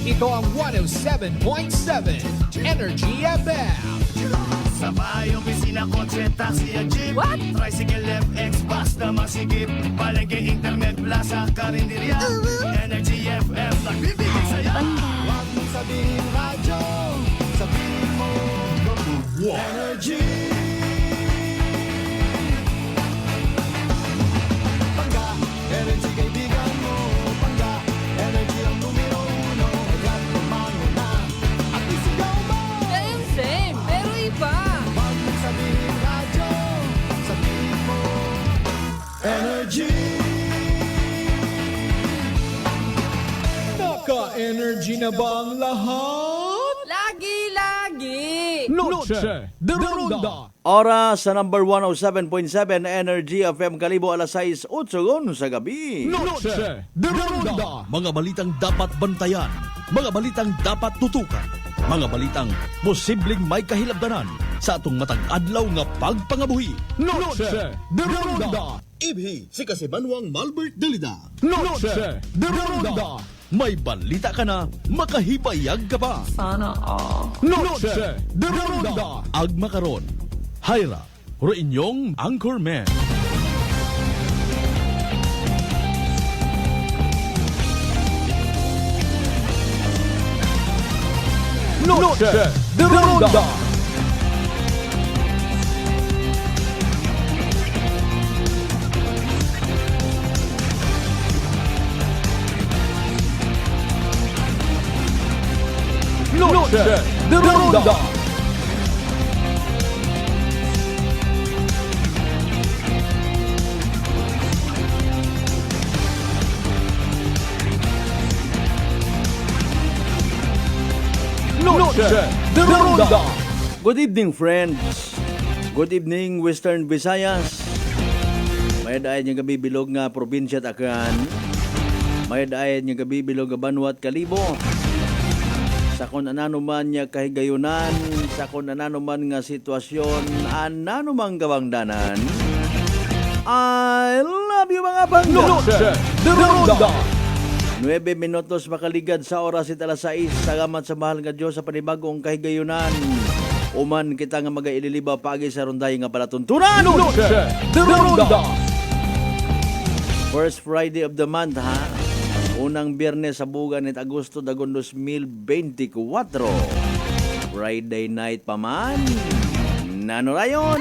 Ito ang 107.7 Energy FM. Sa bahay, opisina, kotse, taxi at jeep. What? Tricycle, FX, basta masigip. Palengke, internet, plaza, karinderya. Energy FM, nagbibigay saya. Huwag mong sabihin radyo, sabihin mo Energy. Pangga, energy kaibigan mo. Pangga, energy ang numero uno. Kaya't lumango na at isigaw mo. Same, pero iba. Huwag mong sabihin radyo, sabihin mo Energy. Naka-energy na ba ang lahat? Lagi-lagi. Noche de Ronda. Oras sa number 107.7 Energy FM Kalibo alas 6:08 sa gabi. Noche de Ronda. Mga balitang dapat bantayan, mga balitang dapat tutukan, mga balitang posibleng may kahilabdanan sa atong matag adlaw nga pagpangabuhi. Noche de Ronda. Ibhi si Kasimanwang Malbert Dalida. Noche de Ronda. May balita ka na, makahibayag ka pa. Noche de Ronda. Agma karon, Hayra, inyong Anchorman. Noche de Ronda. Noche de Ronda. Noche de Ronda. Good evening, friends. Good evening, Western Visayas. May daay niya gabi bilog nga probinsya Takan. May daay niya gabi bilog nga Banwat Kalibo. Sa kung anano man niya kahigayunan, sa kung anano man nga sitwasyon, anano mang gawangdanan. I love you mga pangga. Noche de Ronda. 9 minutos makaligad sa oras at alas 6. Salamat sa mahal nga Diyos sa panibagong kahigayunan. Uman kita nga magaililiba pagi sa runday nga palatuntunan. Noche de Ronda. First Friday of the month ha. Unang biyernes sa bugan nit Agosto dagon 2024. Friday night pa man. Nano rayon?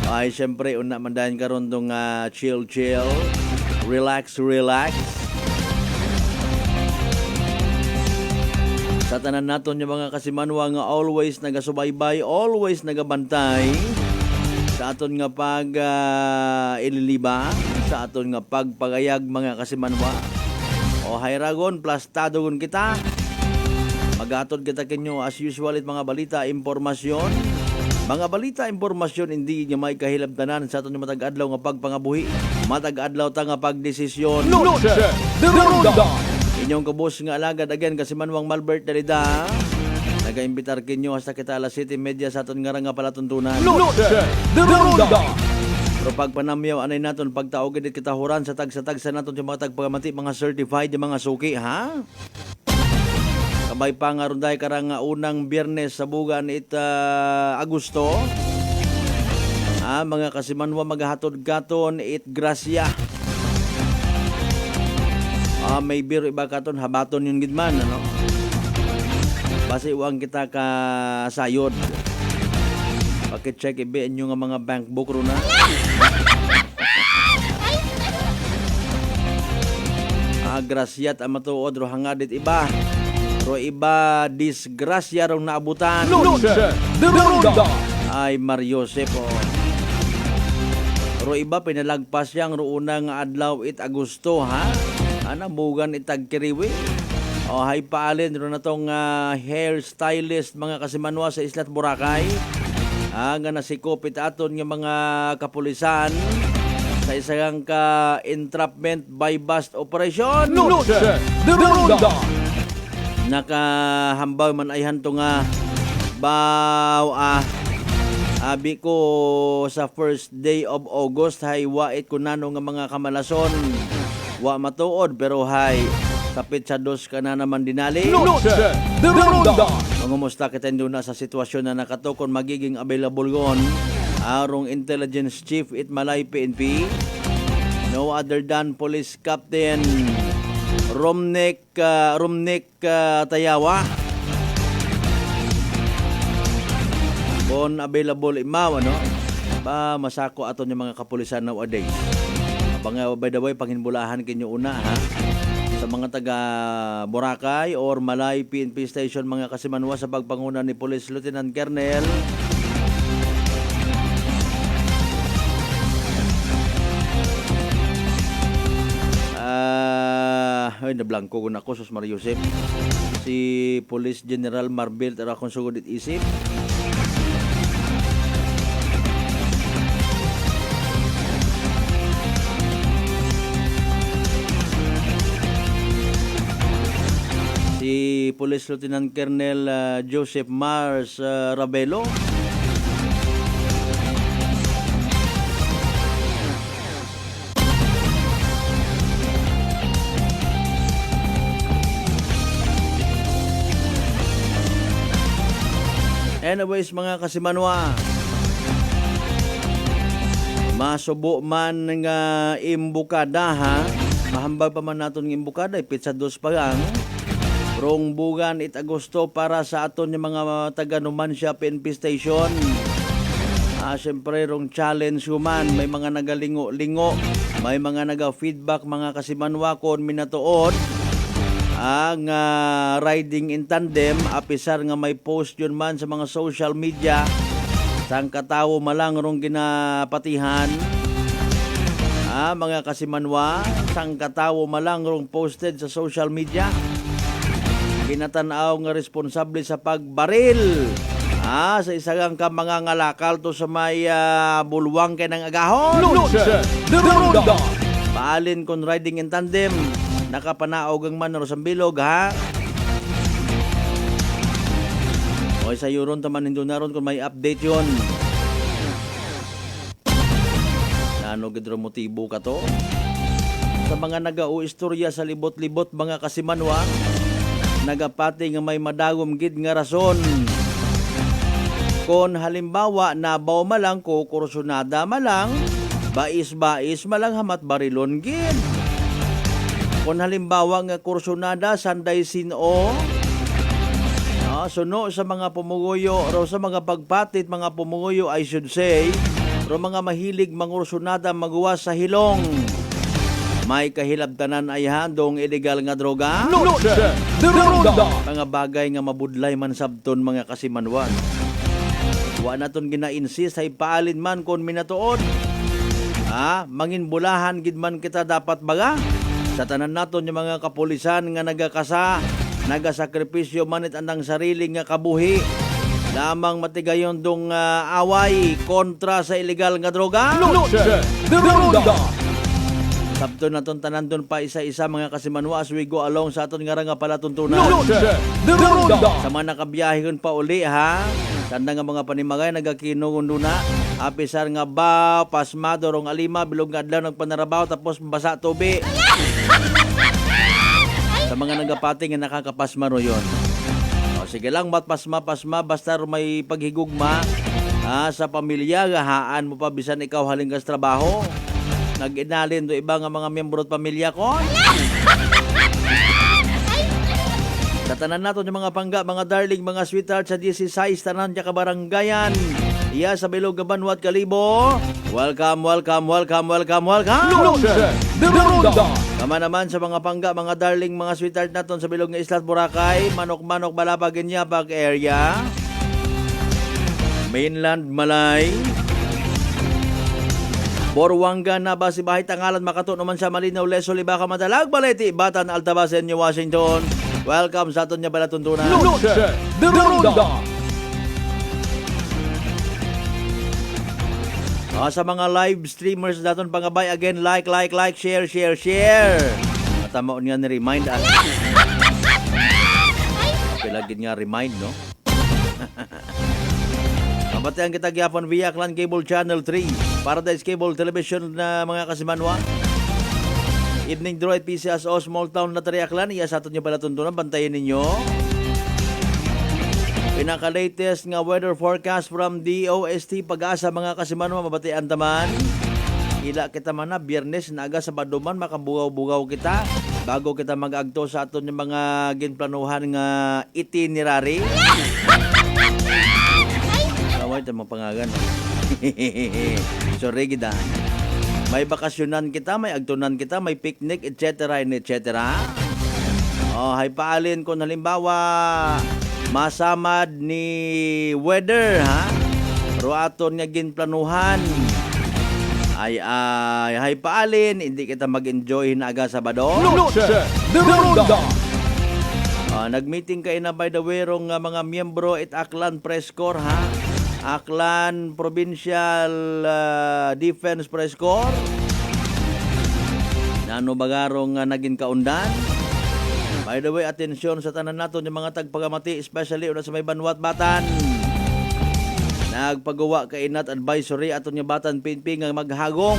Ay, syempre, una mandahan karon tong chill, relax. Sa tanan naton yung mga kasimanwa nga always nagasubaybay, always nagabantay sa aton nga pag ililiba, sa aton nga pagpagayag mga kasimanwa. O hayragon, plastadogon kita. Magatod kita kinyo as usual it mga balita, impormasyon. Mga balita, impormasyon, hindi niya may kahilabtanan sa aton yung matag-adlaw nga pagpangabuhi. Matag-adlaw ta nga pagdesisyon. Noche de Ronda. Inyong kabos nga alagad again Kasimanwang Malbert Dalida. Nag-imbitar kinyo hasta kita alas 7:30 sa aton nga palatuntunan. Noche de Ronda. Pero pagpanamyaw anay naton pagtaog gid kita huran sa tag sa naton yung mga tagpagamati mga certified yung mga suki ha. Kabay pa nga ron dahil karang unang biyernes sa bugan Agosto. Mga kasimanwa maghatod-gaton it grasya. May biro iba katon habaton yung gidman ano. Basi uwang kita ka sayod. Paki-check ibe inyo nga mga bank book ro na. Grasyat ang matuod ro hangadit iba. Ro iba disgrasya rong naabutan. Noche de Ronda. Ay Mariosep o. Ro iba pinalagpas yang ro unang adlaw it Agosto ha. Bugan itag kiriwi. O hay paalin ro na tong hair stylist mga kasimanwa sa Islat Boracay. Nga nasikopit aton nga mga kapulisan sa isang entrapment by bust operation. Noche de Ronda. Nakahambaw man ay hanto nga abi ko sa first day of August hay wait ko nano nga mga kamalason wa matuod pero hay kapit sa dos ka na naman dinali. Noche de ronda. Mangumusta kita na sa sitwasyon na nakatukon magiging available gon arong Intelligence Chief Itmalay PNP. No other than Police Captain Romnek Tayawa. Kon available imaw ano? Ba masako aton yung mga kapulisan nowadays. Abang by the way panginbulahan kinyo una ha. Sa mga taga Boracay or Malay PNP Station mga kasimanwa sa pagpanguna ni Police Lieutenant Colonel nablangko ko na ko sus Mario Josep si Police General Marbel tara kung sugod isip. Si Police Lieutenant Colonel Joseph Mars Ravelo. Anyways mga kasimanwa, masubo man nga imbukada ha, mahambag pa man naton ng imbukada, ipit sa dos pa lang. Rong bugan it Agosto para sa aton yung mga taga Numancia PNP Station. Siyempre rong challenge human, may mga nagalingo-lingo, may mga naga-feedback mga kasimanwa kon minatuod ang riding in tandem, apisar nga may post yun man sa mga social media sang katawo malang rong ginapatihan. Mga kasimanwa, sang katawo malang rong posted sa social media. Ginatanaw nga responsable sa pagbaril sa isang ka mga ngalakal to sa may bulwang kay ng agahon. Noche de ronda. Paalin kon riding in tandem, nakapanaog ang man sa bilog ha. O sa yuron taman nindo naron kung may update yon. Ano gidro motibo ka to? Sa mga nagao-istorya sa libot-libot mga kasimanwa, nagapati nga may madagom gid nga rason. Kon halimbawa nabaw malang ko kursunada malang, bais-bais malang hamat barilon gid. Kung halimbawa nga kursunada sanday sino suno sa mga pumuguyo o sa mga pagpatit mga pumuguyo I should say o mga mahilig mangursunada magawas sa hilong may kahilabtanan ay handong illegal nga droga. Noche de ronda. Mga bagay nga mabudlay man sabton mga kasimanwan. Wa naton gina-insist ay paalin man kon minatuod. Manginbulahan gid man kita dapat baga. Sa tanan naton yung mga kapulisan nga nagasakripisyo manit andang sarili nga kabuhi lamang matigayon dong away kontra sa illegal nga droga. Noche de ronda. Sabto naton tanan don pa isa-isa mga kasimanwa as we go along sa aton nga palatuntunan. Noche de ronda. Sa mga nakabiyahon pa uli ha. Tanda nga mga panimagay nagakinungon na. Apisar nga ba pasmado rong alima bilog nga adlaw nagpanarabaw tapos basa tubi. Sa mga nagapati nga nakakapasma ro yon. Sige lang matpasma basta may paghigugma sa pamilya gahaan mo pa bisan ikaw haling kas trabaho. Nag-inalin do iba nga mga miyembro at pamilya ko. Tatanan nato yung mga pangga, mga darling, mga sweetheart sa 16 tanan niya kabaranggayan. Iya sa Bilog Banwat Kalibo. Welcome. Noche de ronda. Kama naman sa mga pangga, mga darling, mga sweetheart naton sa Bilog nga Islat Boracay, Manok-Manok, Balapag, Inyabag area. Mainland Malay. Borwanga na ba si Bahay Tangalan makato naman sa Malinaw Leso Libaka Madalag Baleti Batan Altabasen New Washington. Welcome sa aton niya palatuntunan. Noche de ronda. Sa mga live streamers daton pangabay again like, share. Matama niya ni remind Pilagin nga remind no. Mabatian kita gyapon via Clan Cable Channel 3, Paradise Cable Television na mga kasimanwa. Evening draw at PCSO Small Town Lottery Aklan. Iya sa aton nyo pala tuntunan. Bantayan ninyo. Pinaka-latest nga weather forecast from DOST Pag-asa mga kasimanwa mabatian taman. Ila kita man na Biyernes na aga Sabado man makabugaw-bugaw kita bago kita mag-agto sa aton yung mga ginplanuhan nga itinerary. Naway tayo mapangagan. Sorry gida. May bakasyonan kita, may agtunan kita, may picnic, etc. Oh, hay paalin kung halimbawa masamad ni weather, ha? Ruaton nga ginplanuhan. Ay paalin, hindi kita mag-enjoy na aga Sabado. Noche de Ronda. Nag-meeting kayo na by the way rong mga miyembro at Aklan Press Corps, ha? Aklan Provincial Defense Press Corps. Nano bagarong naging kaundan. By the way, atensyon sa tanan naton yung mga tagpagamati, especially una sa may Banwat Batan. Nagpagawa ka inat advisory aton nga Batan PNP nga maghagong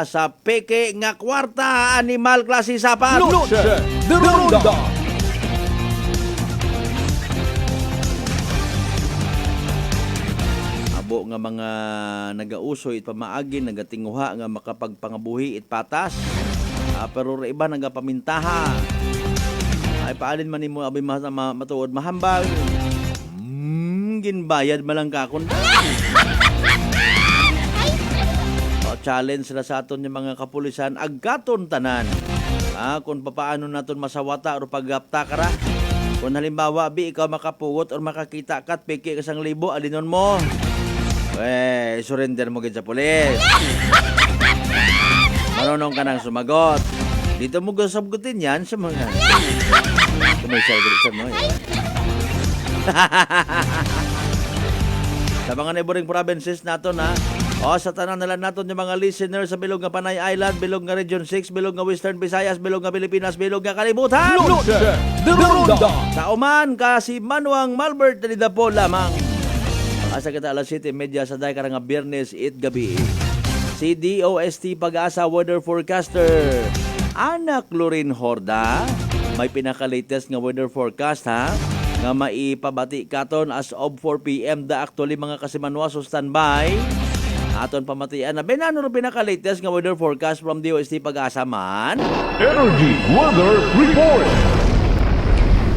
sa peke nga kwarta animal klase sapat. Noche de Ronda. Abo nga mga nagausoy it pamaagi nagatinguha nga makapagpangabuhi it patas. Pero ra iba nagapamintaha. Ay paalin man nimo abi matuod mahambal. Ginbayad malang kakon. Challenge sila sa aton yung mga kapulisan agkaton tanan. Kung papaano naton masawata o paggapta kara. Kung halimbawa bi ikaw makapugot o makakita kat piki ka 1,000 alinon mo. Surrender mo gid sa pulis. Marunong ka nang sumagot. Dito mo gasabgutin yan sa mga commercial group mo. Sa mga neighboring provinces nato na sa tanan nila naton yung mga listeners sa bilog nga Panay Island, bilog nga Region 6, bilog nga Western Visayas, bilog nga Pilipinas, bilog nga kalibutan. Noche de Ronda. Sa Oman kasi Manuang Malbert na Dapo lamang. Asa kita alas 7:30 sa day karang Biyernes 8 gabi. Si DOST Pag-asa weather forecaster Anak Lorin Horda may pinaka-latest nga weather forecast, ha? Nga maipabati katon as of 4 p.m. da actually mga kasimanwa so standby. Aton pamatian na benano pinaka-latest nga weather forecast from DOST Pag-asa man. Energy Weather Report.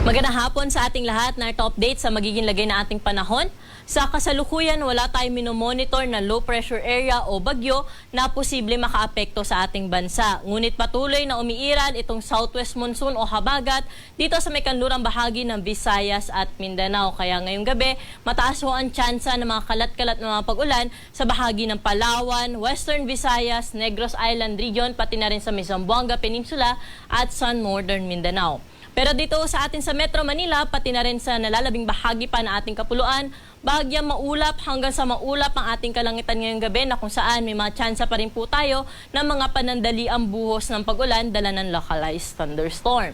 Magandang hapon sa ating lahat na ito update sa magiging lagay na ating panahon. Sa kasalukuyan, wala tayong minomonitor na low pressure area o bagyo na posible makaapekto sa ating bansa. Ngunit patuloy na umiiral itong southwest monsoon o habagat dito sa may kanlurang bahagi ng Visayas at Mindanao. Kaya ngayong gabi, mataas ho ang tsansa ng mga kalat-kalat na mga pag-ulan sa bahagi ng Palawan, Western Visayas, Negros Island Region, pati na rin sa may Zamboanga Peninsula at sa Northern Mindanao. Pero dito sa atin sa Metro Manila, pati na rin sa nalalabing bahagi pa ng ating kapuluan, bahagyang maulap hanggang sa maulap ang ating kalangitan ngayong gabi na kung saan may mga tsansa pa rin po tayo ng mga panandaliang buhos ng pag-ulan dala ng localized thunderstorm.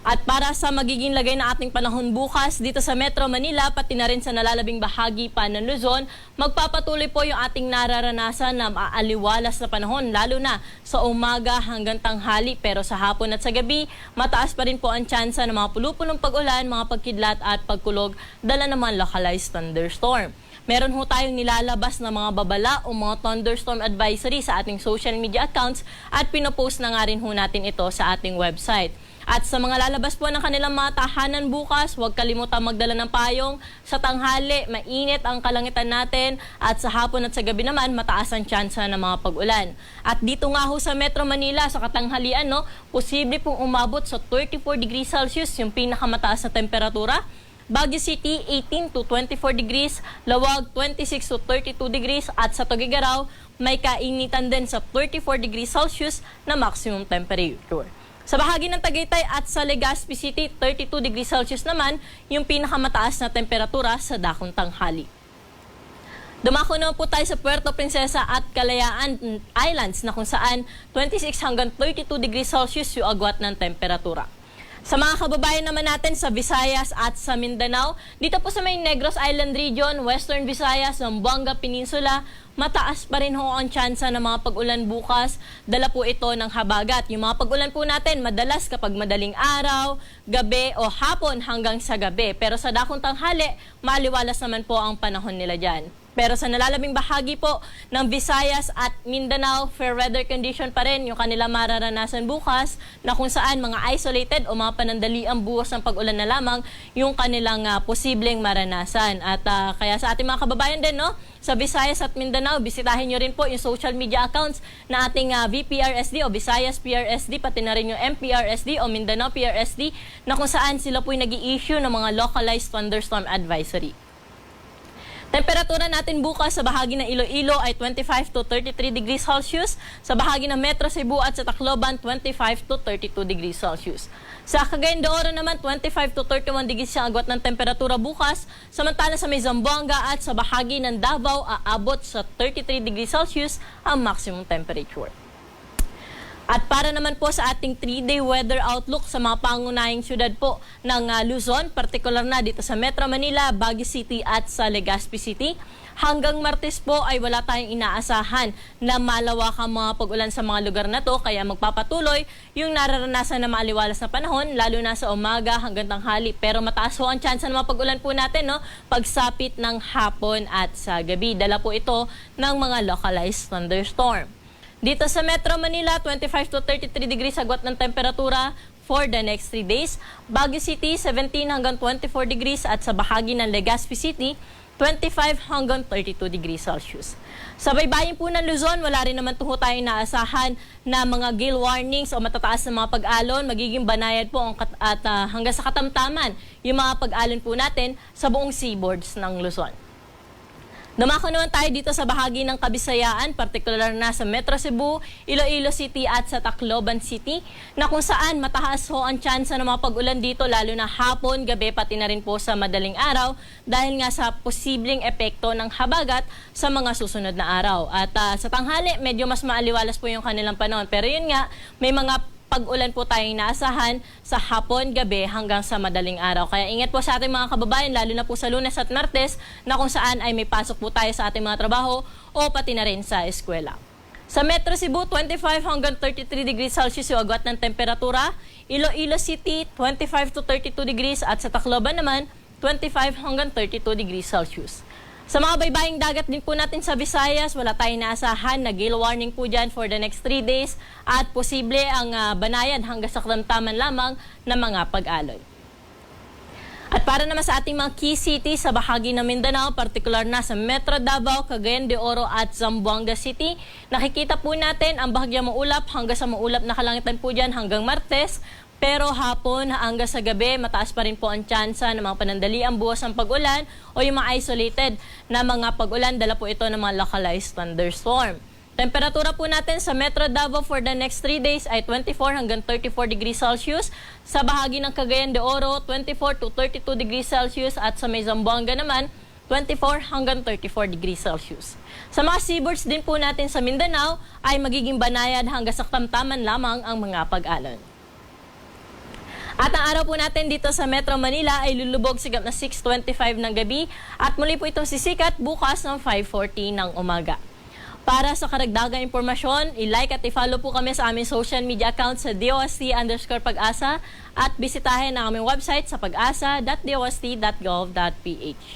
At para sa magiging lagay na ating panahon bukas dito sa Metro Manila, pati na rin sa nalalabing bahagi pa ng Luzon, magpapatuloy po yung ating nararanasan na maaliwalas na panahon, lalo na sa umaga hanggang tanghali. Pero sa hapon at sa gabi, mataas pa rin po ang tsansa ng mga pulupunong pag-ulan, mga pagkidlat at pagkulog, dala naman localized thunderstorm. Meron ho tayong nilalabas na mga babala o mga thunderstorm advisory sa ating social media accounts at pinopost na nga rin ho natin ito sa ating website. At sa mga lalabas po ng kanilang mga tahanan bukas, huwag kalimutan magdala ng payong. Sa tanghali, mainit ang kalangitan natin at sa hapon at sa gabi naman, mataas ang tsansa ng mga pag-ulan. At dito nga ho sa Metro Manila, sa katanghalian, posible pong umabot sa 34 degrees Celsius yung pinakamataas na temperatura. Baguio City, 18 to 24 degrees, Lawag, 26 to 32 degrees, at sa Tuguegarao, may kainitan din sa 34 degrees Celsius na maximum temperature. Sa bahagi ng Tagaytay at sa Legazpi City, 32 degrees Celsius naman yung pinakamataas na temperatura sa dakong tanghali. Dumako naman po tayo sa Puerto Princesa at Kalayaan Islands na kung saan 26 hanggang 32 degrees Celsius yung agwat ng temperatura. Sa mga kababayan naman natin sa Visayas at sa Mindanao, dito po sa may Negros Island Region, Western Visayas, Zamboanga Peninsula, mataas pa rin ho ang tsansa ng mga pag-ulan bukas. Dala po ito ng habagat. Yung mga pag-ulan po natin, madalas kapag madaling araw, gabi o hapon hanggang sa gabi. Pero sa dakong tanghali, maliwalas naman po ang panahon nila dyan. Pero sa nalalabing bahagi po ng Visayas at Mindanao, fair weather condition pa rin yung kanila mararanasan bukas na kung saan mga isolated o mga panandaliang buhos ng pag-ulan na lamang yung kanilang posibleng maranasan. At kaya sa ating mga kababayan din, no, sa Visayas at Mindanao, bisitahin nyo rin po yung social media accounts na ating VPRSD o Visayas PRSD, pati na rin yung MPRSD o Mindanao PRSD na kung saan sila po'y nag-i-issue ng mga localized thunderstorm advisory. Temperatura natin bukas sa bahagi ng Iloilo ay 25 to 33 degrees Celsius. Sa bahagi ng Metro Cebu at sa Tacloban, 25 to 32 degrees Celsius. Sa Cagayan de Oro naman, 25 to 31 degrees ang agwat ng temperatura bukas. Samantala sa may Zamboanga at sa bahagi ng Davao, aabot sa 33 degrees Celsius ang maximum temperature. At para naman po sa ating 3-day weather outlook sa mga pangunahing syudad po ng Luzon, partikular na dito sa Metro Manila, Baguio City at sa Legazpi City. Hanggang Martes po ay wala tayong inaasahan na malawakang mga pag-ulan sa mga lugar na to, kaya magpapatuloy yung nararanasan na maaliwalas na panahon, lalo na sa umaga hanggang tanghali. Pero mataas ho ang tsansa ng mga pag-ulan po natin, no? Pagsapit ng hapon at sa gabi. Dala po ito ng mga localized thunderstorm. Dito sa Metro Manila, 25 to 33 degrees agwat ng temperatura for the next 3 days. Baguio City, 17 hanggang 24 degrees at sa bahagi ng Legazpi City, 25 hanggang 32 degrees Celsius. Sa baybayin po ng Luzon, wala rin naman tuho tayong naasahan na mga gale warnings o matataas na mga pag-alon. Magiging banayad po at hanggang sa katamtaman yung mga pag-alon po natin sa buong seaboards ng Luzon. Dumako naman tayo dito sa bahagi ng Kabisayaan, partikular na sa Metro Cebu, Iloilo City at sa Tacloban City, na kung saan mataas ho ang tsansa ng mga pag-ulan dito, lalo na hapon, gabi, pati na rin po sa madaling araw, dahil nga sa posibleng epekto ng habagat sa mga susunod na araw. At sa tanghali, medyo mas maaliwalas po yung kanilang panahon. Pero yun nga, may mga pag-ulan po tayong inaasahan sa hapon, gabi hanggang sa madaling araw. Kaya ingat po sa ating mga kababayan, lalo na po sa Lunes at Martes, na kung saan ay may pasok po tayo sa ating mga trabaho o pati na rin sa eskwela. Sa Metro Cebu, 25 hanggang 33 degrees Celsius yung agwat ng temperatura. Iloilo City, 25 to 32 degrees at sa Tacloban naman, 25 hanggang 32 degrees Celsius. Sa mga baybaying dagat din po natin sa Visayas, wala tayong naasahan na gale warning po dyan for the next 3 days at posible ang banayan hanggang sa katamtaman lamang ng mga pag-alon. At para naman sa ating mga key cities sa bahagi ng Mindanao, partikular na sa Metro Davao, Cagayan de Oro at Zamboanga City, nakikita po natin ang bahagyang maulap hanggang sa maulap na kalangitan po dyan hanggang Martes. Pero hapon hanggang sa gabi, mataas pa rin po ang tsansa ng mga panandaliang buhos ng pag-ulan o yung mga isolated na mga pag-ulan. Dala po ito ng mga localized thunderstorm. Temperatura po natin sa Metro Davao for the next 3 days ay 24 hanggang 34 degrees Celsius. Sa bahagi ng Cagayan de Oro, 24 to 32 degrees Celsius at sa may Zamboanga naman, 24 hanggang 34 degrees Celsius. Sa mga seaboards din po natin sa Mindanao ay magiging banayad hanggang sa katamtaman lamang ang mga pag-alon. At ang araw po natin dito sa Metro Manila ay lulubog sigap na 6:25 ng gabi at muli po itong sisikat bukas ng 5:40 ng umaga. Para sa karagdagang impormasyon, i-like at i-follow po kami sa aming social media account sa DOST_Pag-asa at bisitahin ang aming website sa pag-asa.dost.gov.ph.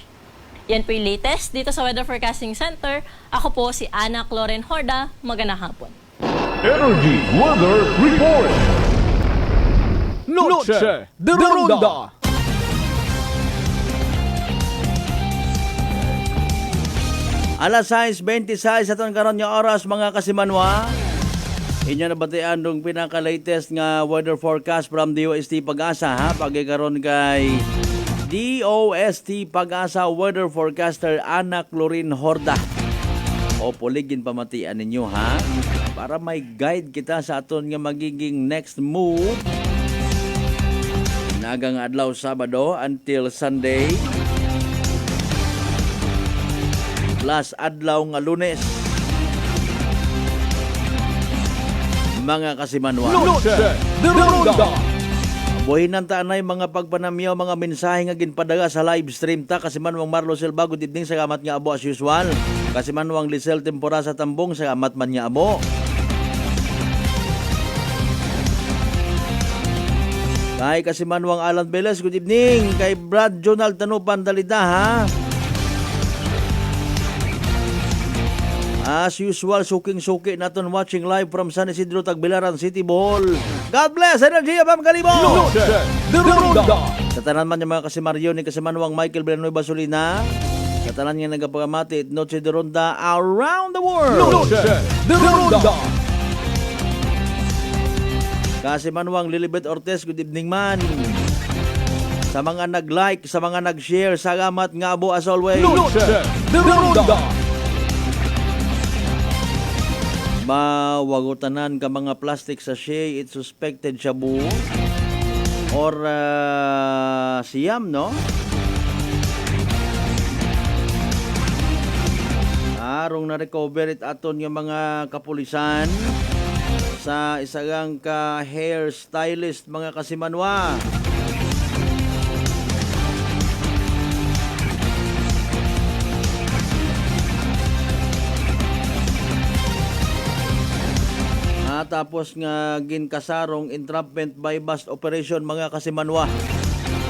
Yan po yung latest dito sa Weather Forecasting Center. Ako po si Ana Cloren Horda. Magandang hapon. Energy Weather Report. Noche de Ronda. Alas 6:26 atong karon nga oras mga kasimanwa. Inyo nabatian dong pinaka-latest nga weather forecast from DOST Pag-asa ha. Pagkikaroon kay DOST Pag-asa weather forecaster Ana Cloren Horda. O puligin pamatian ninyo ha. Para may guide kita sa aton nga magiging next move. Nagang adlaw Sabado until Sunday. Plus adlaw nga Lunes. Mga kasimanwa. Noche de Ronda. Buhin ng taanay mga pagpanamyaw, mga mensahe nga ginpadaga sa live stream ta. Kasi manwang Marlo Silva, good evening, salamat nga abo as usual. Kasi manwang Lisel Tempora sa Tambong, salamat man nga abo. Kay kasi manwang Alan Beles, good evening. Kay Brad Jonald Tanupan Dalida, ha? As usual, suking-suki naton watching live from San Isidro, Tagbilaran City, Bohol. God bless! Energy FM Kalibo! Noche de Ronda. Sa tanan man yung mga kasimaryo ni Kasimanwang Michael Villanueva Solina. Sa tanan nga nagapagamati, Noche de Ronda around the world. Noche de Ronda. Kasimanwang Lilibet Ortez, good evening man. Sa mga nag-like, sa mga nag-share, salamat nga abo as always. Noche de Ronda. Mawagutanan ka mga plastic sachet, it's suspected shabu or siyam, no? Arong na-recover it aton yung mga kapulisan sa isagang ka hair stylist, mga kasimanwa. Tapos nga ginkasarong entrapment by bust operation, mga kasimanwa.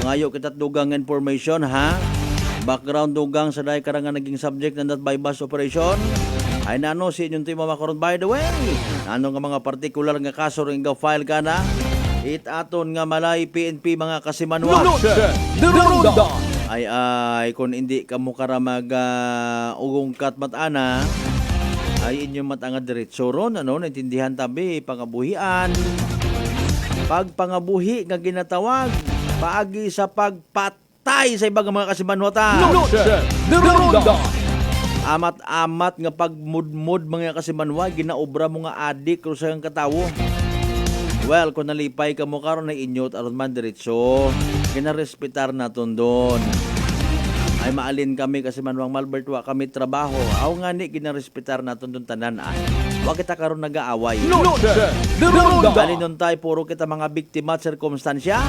Ngayo kitat dugang information, ha? Background dugang sa dahi karangan naging subject ng that by bust operation. Ay nano si inyong team makaroon, by the way. Ano nga mga particular nga kaso rin nga file ka na? It aton nga malay PNP, mga kasimanwa. Noche de Ronda. Ay kung hindi ka mo karamag ugong katmatana, ay inyong matanga diretso ron, ano, naintindihan tabi, pangabuhian. Pagpangabuhi nga ginatawag, paagi sa pagpatay sa ibang mga kasimanwata. Noche de Ronda. Amat-amat nga pagmudmud mga kasimanwa, ginaobra mo nga adik kung saan katawo. Well, kung nalipay ka mo karon na inyot, aron man diretso, ginarespetar naton doon. Ay maalin kami kasi manwang Malbert wa kami trabaho. Aw nga ni ginarespetar naton dun tanan. Wa kita karon nag-aaway. Noche de Ronda. Dali nun tayo puro kita mga biktima at sirkumstansya.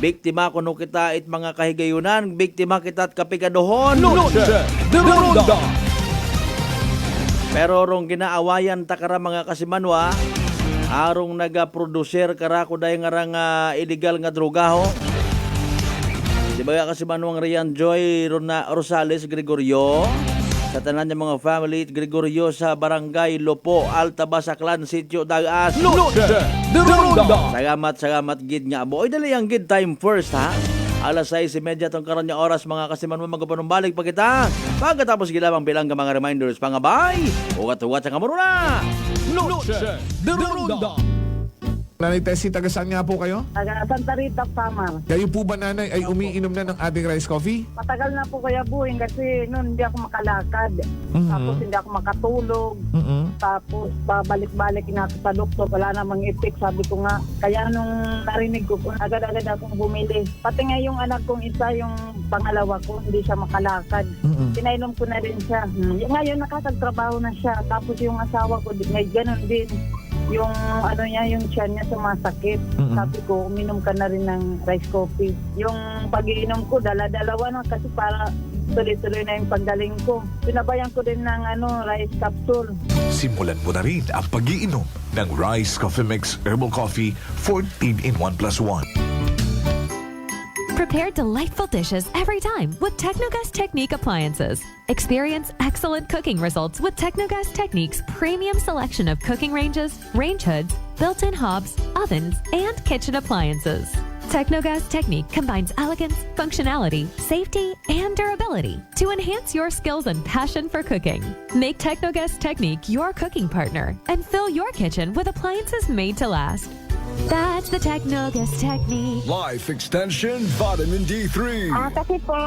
Biktima kuno kita it mga kahigayunan, biktima kita at kapigadohon. Noche de Ronda. Pero rong ginaawayan ta kara mga kasimanwa, arong naga-producer kara kuday nga illegal nga droga ho. Diba kasi manuang Rian Joy Rosales Gregorio sa tanan niya mga family Gregorio sa Barangay Lopo, Alta Basaklan, Sitio Dagas. Noche de Ronda. Salamat gid nga abo. Oy dali ang gid time first, ha. Alas 6:30 tong karon nga oras, mga kasimanwa, magapanumbalik pa kita. Pagkatapos gilamang bilang ka mga reminders, pangabay. Ugat-ugat sa kamuruna. Noche de Ronda. Nanay Tessie, taga saan nga po kayo? Taga Santa Rita, Samar. Kayo po ba, nanay, ay umiinom na ng ating rice coffee? Matagal na po kaya buhin kasi noon hindi ako makalakad. Tapos hindi ako makatulog. Tapos pabalik-balik na ako sa doktor. Wala namang effect, sabi ko nga. Kaya nung narinig ko, agad-agad akong bumili. Pati nga yung anak kong isa, yung pangalawa ko, hindi siya makalakad. Pinainom ko na rin siya. Ngayon nakakagtrabaho na siya. Tapos yung asawa ko, may ganun din. Yung ano niya, yung tiyan niya sumasakit. Sabi ko, uminom ka na rin ng rice coffee. Yung pag-iinom ko, dala-dalawa na kasi para tuloy-tuloy na yung paggaling ko. Sinabayan ko din ng rice capsule. Simulan mo na rin ang pag-iinom ng Rice Coffee Mix Herbal Coffee 14 in 1+1. Prepare delightful dishes every time with Technogas Technique appliances. Experience excellent cooking results with Technogas Technique's premium selection of cooking ranges, range hoods, built-in hobs, ovens, and kitchen appliances. Technogas Technique combines elegance, functionality, safety, and durability to enhance your skills and passion for cooking. Make Technogas Technique your cooking partner and fill your kitchen with appliances made to last. That's the Technogas Technique. Life Extension Vitamin D3. Kasi po,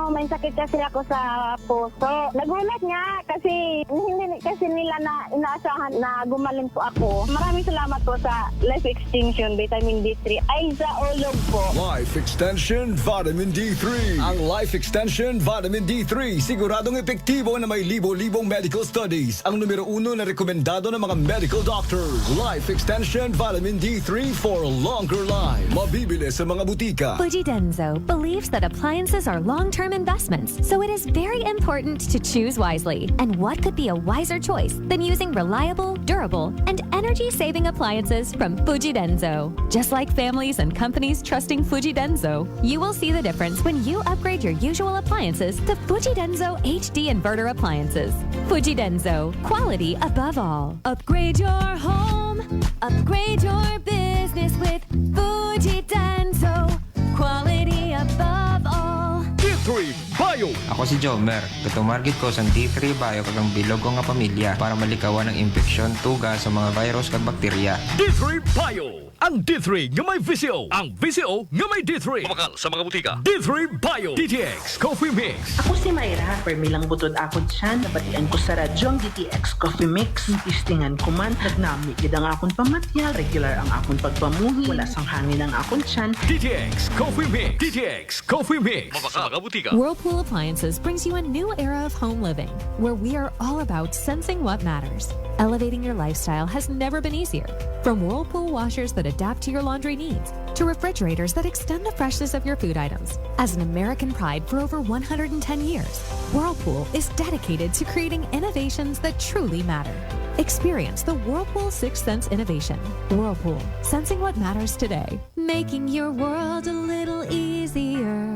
may sakit kasi ako sa puso. Nagulat nga kasi hindi kasi nila na inaasahan na gumaling po ako. Maraming salamat po sa Life Extension Vitamin D3. Ay, sa ulog po. Life Extension Vitamin D3. Ang Life Extension Vitamin D3 siguradong epektibo na may libo-libong medical studies. Ang numero 1 na rekomendado ng mga medical doctors. Life Extension Vitamin D3 Battery for longer life. Mabibili sa mga butika. Fujidenzo believes that appliances are long-term investments, so it is very important to choose wisely. And what could be a wiser choice than using reliable, durable, and energy-saving appliances from Fujidenzo? Just like families and companies trusting Fujidenzo, you will see the difference when you upgrade your usual appliances to Fujidenzo HD inverter appliances. Fujidenzo, quality above all. Upgrade your home, upgrade your business with Fujidenzo, quality above all. D3 Bio. Ako si Jomer. Katumargit ko sa D3 Bio kagang bilog ko nga pamilya para malikawan ng infeksyon, tuga sa mga virus kag bakterya. D3 Bio. Ang D3 nga may VCO. Ang VCO nga may D3. Kumakal sa mga butika. D3 Bio. DTX Coffee Mix. Ako si Mayra. Permilang butod akon siya. Nabatian ko sa radyo ang DTX Coffee Mix. Istingan ko man. Nagnami gid ang akon pamatya. Regular ang akon pagpamuhi. Wala sang hangin ang akon siyan. DTX Coffee Mix. DTX Coffee Mix. Kumakal sa mga butika. Whirlpool Appliances brings you a new era of home living, where we are all about sensing what matters. Elevating your lifestyle has never been easier. From Whirlpool washers that adapt to your laundry needs, to refrigerators that extend the freshness of your food items. As an American pride for over 110 years, Whirlpool is dedicated to creating innovations that truly matter. Experience the Whirlpool Sixth Sense innovation. Whirlpool, sensing what matters today. Making your world a little easier.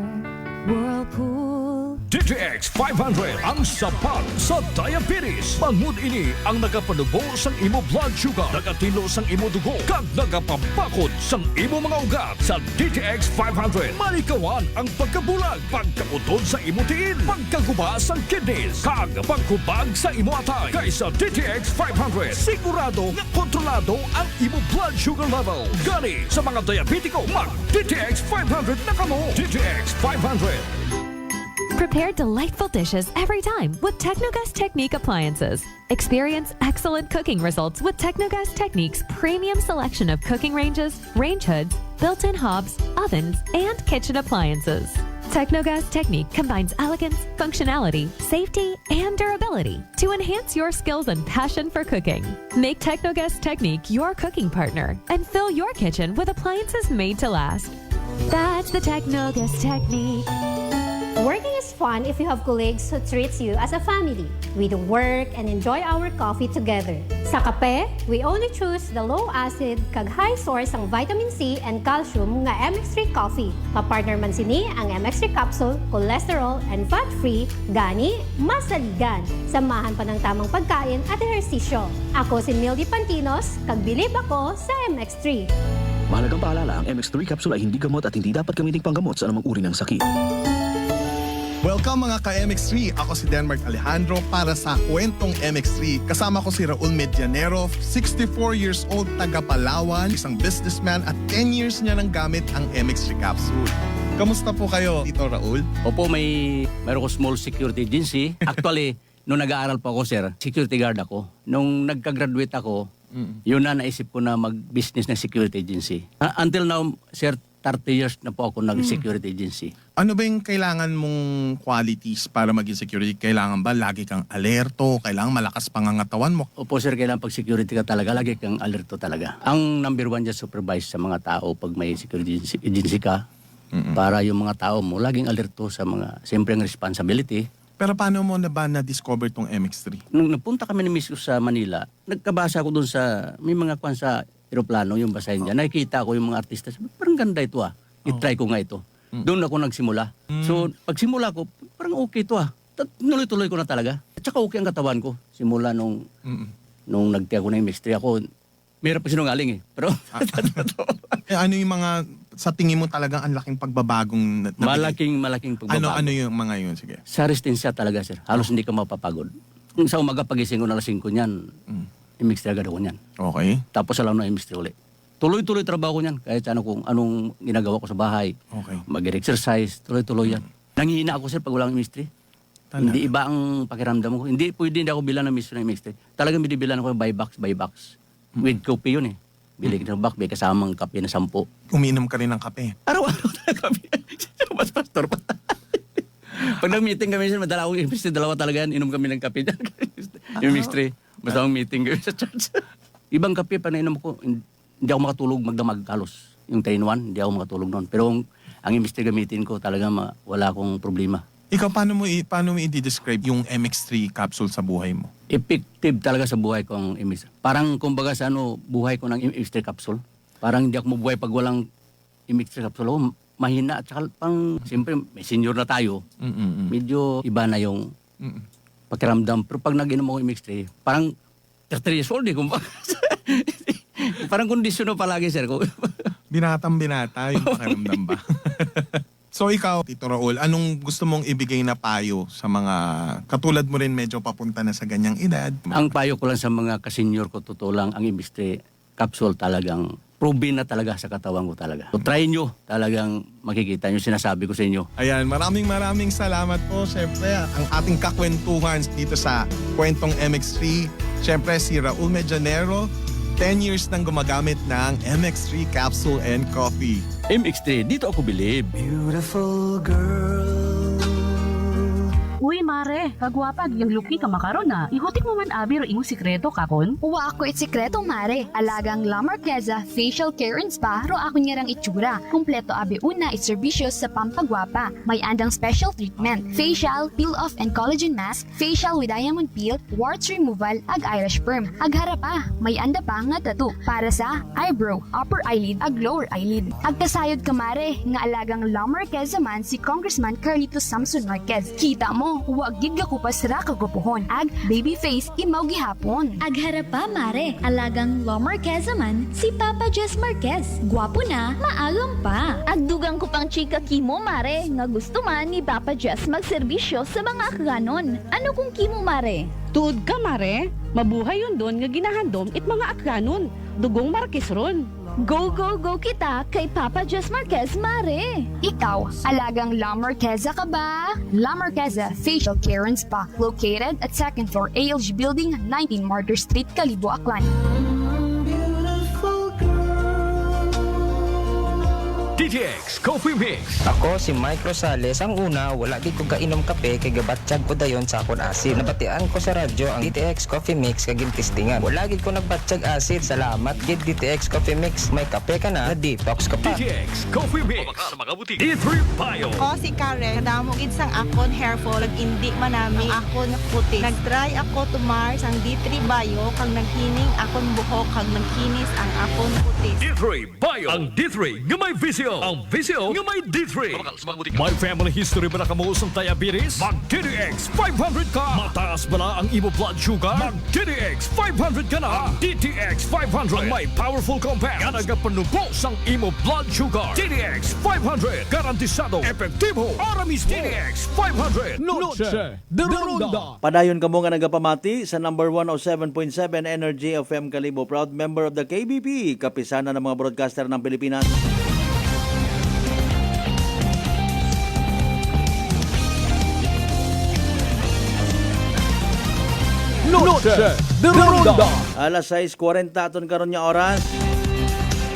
Whirlpool. DTX 500 ang sapat sa diabetes. Bangod ini ang nagapanubo sang imo blood sugar, nagatilo sang imo dugo, kag nagapapakod sang imo mga ugat. Sa DTX 500, malikawan ang pagkabulag, pagkautod sa imo tiil, pagkaguba sang kidneys, kag pagkubag sa imo atay. Kaysa DTX 500, sigurado nga kontrolado ang imo blood sugar level. Gani sa mga diabetiko, mag DTX 500 na kamo. DTX 500. Prepare delightful dishes every time with Technogas Technique appliances. Experience excellent cooking results with Technogas Technique's premium selection of cooking ranges, range hoods, built-in hobs, ovens, and kitchen appliances. Technogas Technique combines elegance, functionality, safety, and durability to enhance your skills and passion for cooking. Make Technogas Technique your cooking partner and fill your kitchen with appliances made to last. That's the Technogas Technique. Working is fun if you have colleagues who treats you as a family. We do work and enjoy our coffee together. Sa kape, we only choose the low-acid kag high source ang vitamin C and calcium nga MX3 coffee. Mapartner man sini ang MX3 capsule, cholesterol and fat-free, gani, masaligan. Samahan pa ng tamang pagkain at ehersisyo. Ako si Mildy Pantinos, kag bilib ako sa MX3. Mahalagang paalala, ang MX3 capsule ay hindi gamot at hindi dapat gamitin panggamot sa anumang uri ng sakit. Welcome mga ka-MX3! Ako si Denmark Alejandro para sa Kwentong MX3. Kasama ko si Raul Medianero, 64 years old, taga Palawan, isang businessman at 10 years niya nang gamit ang MX3 capsule. Kamusta po kayo, Tito Raul? Opo, mayroon ko small security agency. Actually, nung nag-aaral pa ako, sir, security guard ako. Nung nagka-graduate ako, yun na naisip ko na mag-business ng security agency. Until now, sir, 30 years na po ako nag-security agency. Ano ba yung kailangan mong qualities para maging security? Kailangan ba lagi kang alerto? Kailangan malakas pangangatawan mo? Opo sir, kailangan pag security ka talaga, lagi kang alerto talaga. Ang number one dyan, supervise sa mga tao pag may security agency ka. Para yung mga tao mo, laging alerto sa mga, siyempre ang responsibility. Pero paano mo na ba na-discover tong MX3? Nung napunta kami ni Miss sa Manila, nagkabasa ako dun sa, may mga kwan sa aeroplano, yung basahin dyan. Nakikita ko yung mga artista. Sabi, parang ganda ito ah. I-try ko nga ito. Doon ako nagsimula. So, pagsimula ko, parang okay ito ah. Nuloy-tuloy ko na talaga. At saka okay ang katawan ko. Simula nung nagtiya ko na yung MX3 ako, mayroon pa sinungaling eh. Pero, ano yung mga, sa tingin mo talagang ang laking pagbabagong malaking pagbabago. Ano yung mga yun? Sige. Sa resistensya talaga, sir. Halos hindi ka mapapagod. Sa umaga, pagising ko na alas 5 niyan, MX3 agad ako niyan. Okay. Tapos alam na MX3 ulit. Tuloy-tuloy trabaho ko niyan. Kahit kung anong ginagawa ko sa bahay. Okay. Mag-exercise, tuloy-tuloy yan. Nangihina ako, sir, pag walang MX3. Hindi iba ang pakiramdam ko. Hindi ako bilan ng MX3. Talagang binibilan ako by box. With coffee yun eh. Bili ka ng box, may kasamang kape na 10. Umiinom ka rin ng kape? Araw-araw na kape. Mas pastor pa. Pag nag-meeting kami, madala akong MX3, dalawa talaga yan. Inom kami ng kape dyan. Yung MX3. Basta akong meeting kami sa church. Ibang kape pa nainom ko, hindi ako makatulog magdamag halos. Yung 3-in-1, hindi ako makatulog noon. Pero ang imbis na gamitin ko talaga wala akong problema. Ikaw, paano mo i-describe yung MX3 capsule sa buhay mo? Effective talaga sa buhay ko ang imbis. Parang kumbaga sa buhay ko ng MX3 capsule. Parang hindi ako mabuhay pag walang MX3 capsule. Oh, mahina at saka siyempre may senior na tayo. Medyo iba na yung pakiramdam. Pero pag nag-inom ako MX3, parang 30 years old kumbaga. Parang kondisyon na palagi, sir. Binatang-binata yung pakiramdam ba? So ikaw, Tito Raul, anong gusto mong ibigay na payo sa mga katulad mo rin medyo papunta na sa ganyang edad? Ang payo ko lang sa mga kasenyor ko, totoo lang, ang MX3 capsule talagang proven na talaga sa katawan ko talaga. So try nyo, talagang makikita nyo, sinasabi ko sa inyo. Ayan, maraming salamat po. Siyempre, ang ating kakwentuhan dito sa Kwentong MX3. Siyempre, si Raul Medianero, 10 years nang gumagamit ng MX3 Capsule and Coffee. MX3, dito ako bilib. Beautiful girl. Uy, mare, kagwapag, yung luki ka makaron na. Ihutik mo man abi ro imong sikreto kakon. Uwa ako sikreto, mare. Alagang La Marqueza Facial Care and Spa ro ako niyarang itsura. Kumpleto abi una iserbisyo sa pampagwapa. May andang special treatment. Facial, peel-off and collagen mask, facial with diamond peel, warts removal, ag eyelash perm. Ag harapa, may anda pa nga tattoo para sa eyebrow, upper eyelid, ag lower eyelid. Ag kasayod ka, mare, nga alagang La Marqueza man si Congressman Carlito Samson Marquez. Kita mo, huwag gid ko pa sira kagupuhon. Ag baby face imaw gihapon. Ag harapa, mare, alagang La Marqueza man si Papa Jess Marquez. Gwapo na, maagam pa. Ag dugang ko pang chika kimo, mare, nga gusto man ni Papa Jess magserbisyo sa mga akganon. Ano kung kimo, mare? Tuod ka, mare. Mabuhay yun doon nga ginahandom it mga akganon. Dugong Marquez ron. Go, go, go kita kay Papa Jess Marquez, mare. Ikaw, alagang La Marqueza ka ba? La Marqueza Facial Care and Spa, located at 2nd floor ALG Building, 19 Martyr Street, Kalibo, Aklan. DTX Coffee Mix. Ako si Mike Rosales. Ang una, wala di ko kainom kape kay gabatsyag ko dayon sa akon asid. Nabatian ko sa radyo ang DTX Coffee Mix kag gintistingan. Wala gid ko nagbatsyag asid. Salamat gid DTX Coffee Mix. May kape ka na, detox ka pa. DTX Coffee Mix. Sa mga butik. D3 Bio. Ako si Karen. Kadamo gid sang akon hair fall ag indi manami akon puti. Nagtry ako tumar sang D3 Bio kag naghining akon buhok kag nagkinis ang akon puti. D3 Bio. Ang D3 nga may visyo. Ang visyo nga may D3. May family history ba na kamuusang diabetes? Mag DTX 500 ka. Mataas ba na ang imo blood sugar? Mag DTX 500 ka na. Ang DTX 500 ang may powerful compound nga nagapanubos ang imo blood sugar. DTX 500 garantisado, epektibo, aramis DTX 500. Noche de Ronda. Padayon kamo nga nagapamati sa number 107.7 Energy FM Kalibo. Proud member of the KBP, kapisanan ng mga broadcaster ng Pilipinas. Noche de Ronda. Alas 6:40 aton karon nga oras.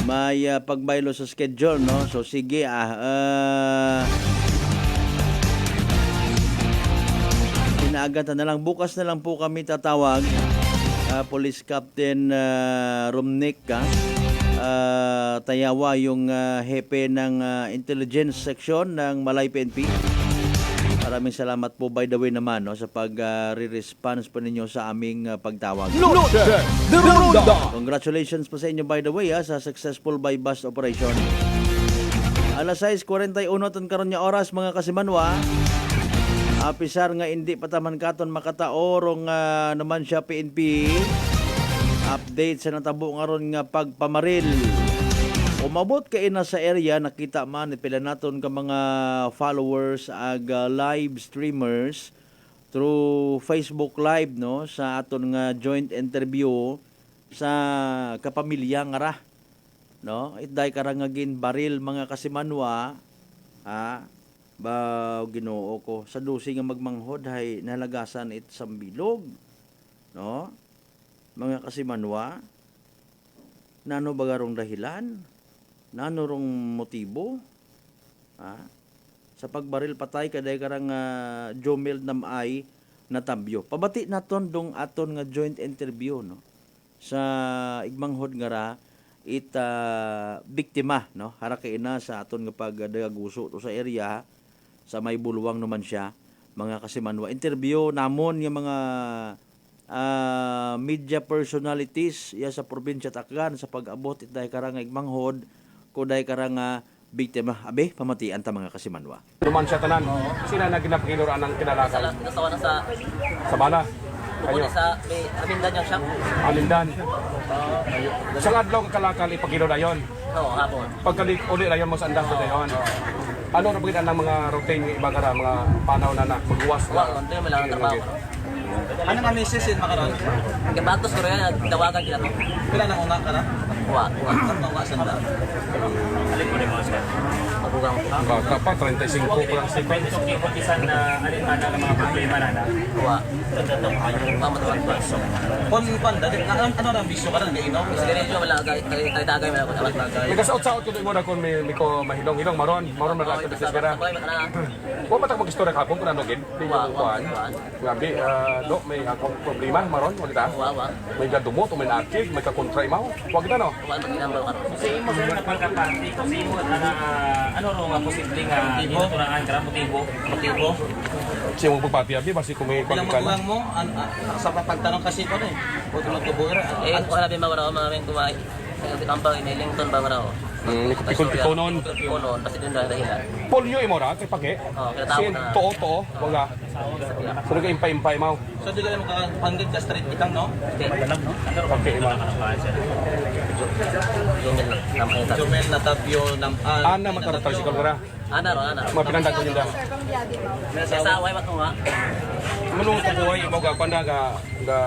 May pagbaylo sa schedule, no? So sige inaagatan na lang. Bukas na lang po kami tatawag. Police Captain Rumnik, Tayawa, yung hepe ng intelligence section ng Malay PNP. Maraming salamat po by the way naman, no, sa pag-re-response po ninyo sa aming pagtawag. Noche de Ronda. Congratulations po sa inyo by the way sa successful by bus operation. Alas 6:41 ton karon nga oras mga kasimanwa. Apisar nga hindi pataman katon makataorong naman siya PNP. Update sa natabo nga ron nga pagpamaril. Umabot kay na sa area, nakita man pila naton ka mga followers ag live streamers through Facebook Live, no, sa aton nga joint interview sa kapamilya nga ra, no. Itday karangagin baril mga kasimanwa, ba Ginoo ko sa dusi nga magmanghod hay nalagasan it sambilog, no, mga kasimanwa. Nano bagarong dahilan? Nano rong motibo? Sa pagbaril patay kaday karang Jomel Namay natambyo. Pabati naton dong aton nga joint interview, no, sa igmanghod nga ra biktima, no? Harakay na sa aton nga pagdagaguso to sa area sa may bulwang naman siya, mga kasimanwa. Interview namon yung mga media personalities ya sa probinsya Tacloban sa pag-abot itay karang manghod kuday karang biktima. Abe, pamatian ta mga kasimanwa. Duman siya tanan. Sila na ginapakinuran ng kinalakan. Nasawa na sa Bala. Bukod sa may Amindan yung shop. Amindan. Sa adlaw ka kalakal ipakinuran dayon. Oo, hapon. Pagkalik uli dayon mo sa andas dayon. Ano ra bagid ang mga routine nga iba kara mga panaw na maghuwas. Wa, konti may lang trabaho. Ano nga misis yun makaroon? Kabatos ko rin, dawagan kita to. Pila na unga ka na? Wa. Unga sanda. Alin mo ni mo sir? Mabugang ko. Baka pa 35 pa lang sa Pwede sa kipotisan na alin man ang mga problema na na. Wa. Pamatuan pa. Pon, ano na bisyo ka na nag-inom? Sige rin yung wala, tagay mo lang ako dapat bagay. Nagasaot-saot ko mo na kung may ko mahilong-hilong maron na sa business kara. Wa patak mag-istorya ka kung ano gid. Di mo kuan. Ngabi do may akong problema maron wala ta. May gadumot o may nakig, may kakontra imaw. Wag na no. Wa man number ka. Kasi imo sir na pagka-party kasi imo ano ro nga posible nga dito tunangan kara motibo. Siya mo pagpati abi basi kung may Bilang pagkakala. magulang mo, sa pagtanong kasi ko na eh. Kung tumutubura. Kung alam mo mawala ko mga kumain. Kampang inilington ba mara ko? Pikon-pikon nun. Pikon, kasi doon dahilan. Polio imora kay pake. Oo, kaya tao Sin na. to wala. Sunod ka impay-impay mo. So di ka lang makapanggit ka street itang no? Okay, iman. Jumel na tabyo ng Ana magkaratricycle ka ra. Ana. Mga pinandag ko nila. Sa saway ba ito nga? Manung ko buhay mo ga panda ga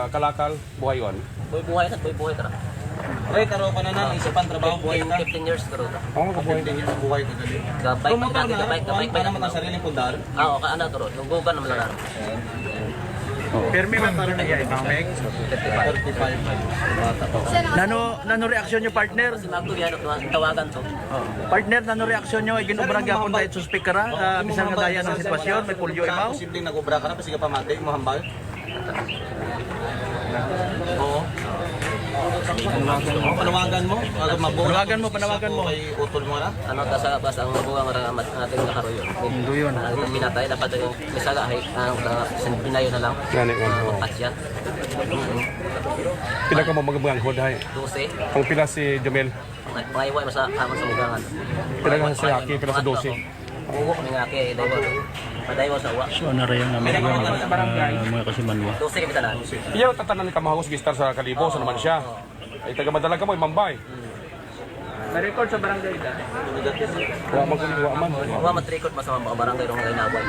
kalakal buhay yon. Buhay ka na. Ray, karo pa na na, isipan trabaho, buhay ka. 15 years karo ka. Oo, kabuhay. 15 years buhay ka gali. Gabay Ka naman ang sariling pundar. Oo, kaana karo. Lugugan naman lang. Permi man karon na iya, Imang Meg. 35. Nano reaksyon nyo partner? Kasi magto yan tawagan to. Partner, nano reaksyon nyo? Ginubrang gapon dahil suspek ka ra? Bisan nga daya ng sitwasyon, may pulyo imaw? Posibleng nagubra ka na, kasi ka pamati, mo hambal. Oo. Panawagan mo? Panawagan mo. Kay utol mo na? Ano ta sa bas ang mabugang amat natin nakaro yun. Hindi yun. Ang pinatay dapat yung misaga ay ang pinayo na lang. Gani mo. Patya. Pila ka mo magabanghod hay. 12. Ang pila si Jomel. Mga iway sa kamang sa mugangan. Pila ka sa Aki, pila sa 12. Uwo ni nga kay daywa. Padaywa sa uwa. So ano rin yung mga kasimanwa? 12 kita na. Iya tatanan ni kamahos gistar sa Kalibo sa naman siya. Ay taga madala ka mo Mambay. Na-record sa barangay ka? Wa man. Wa mat-record pa sa mga barangay rong inaway.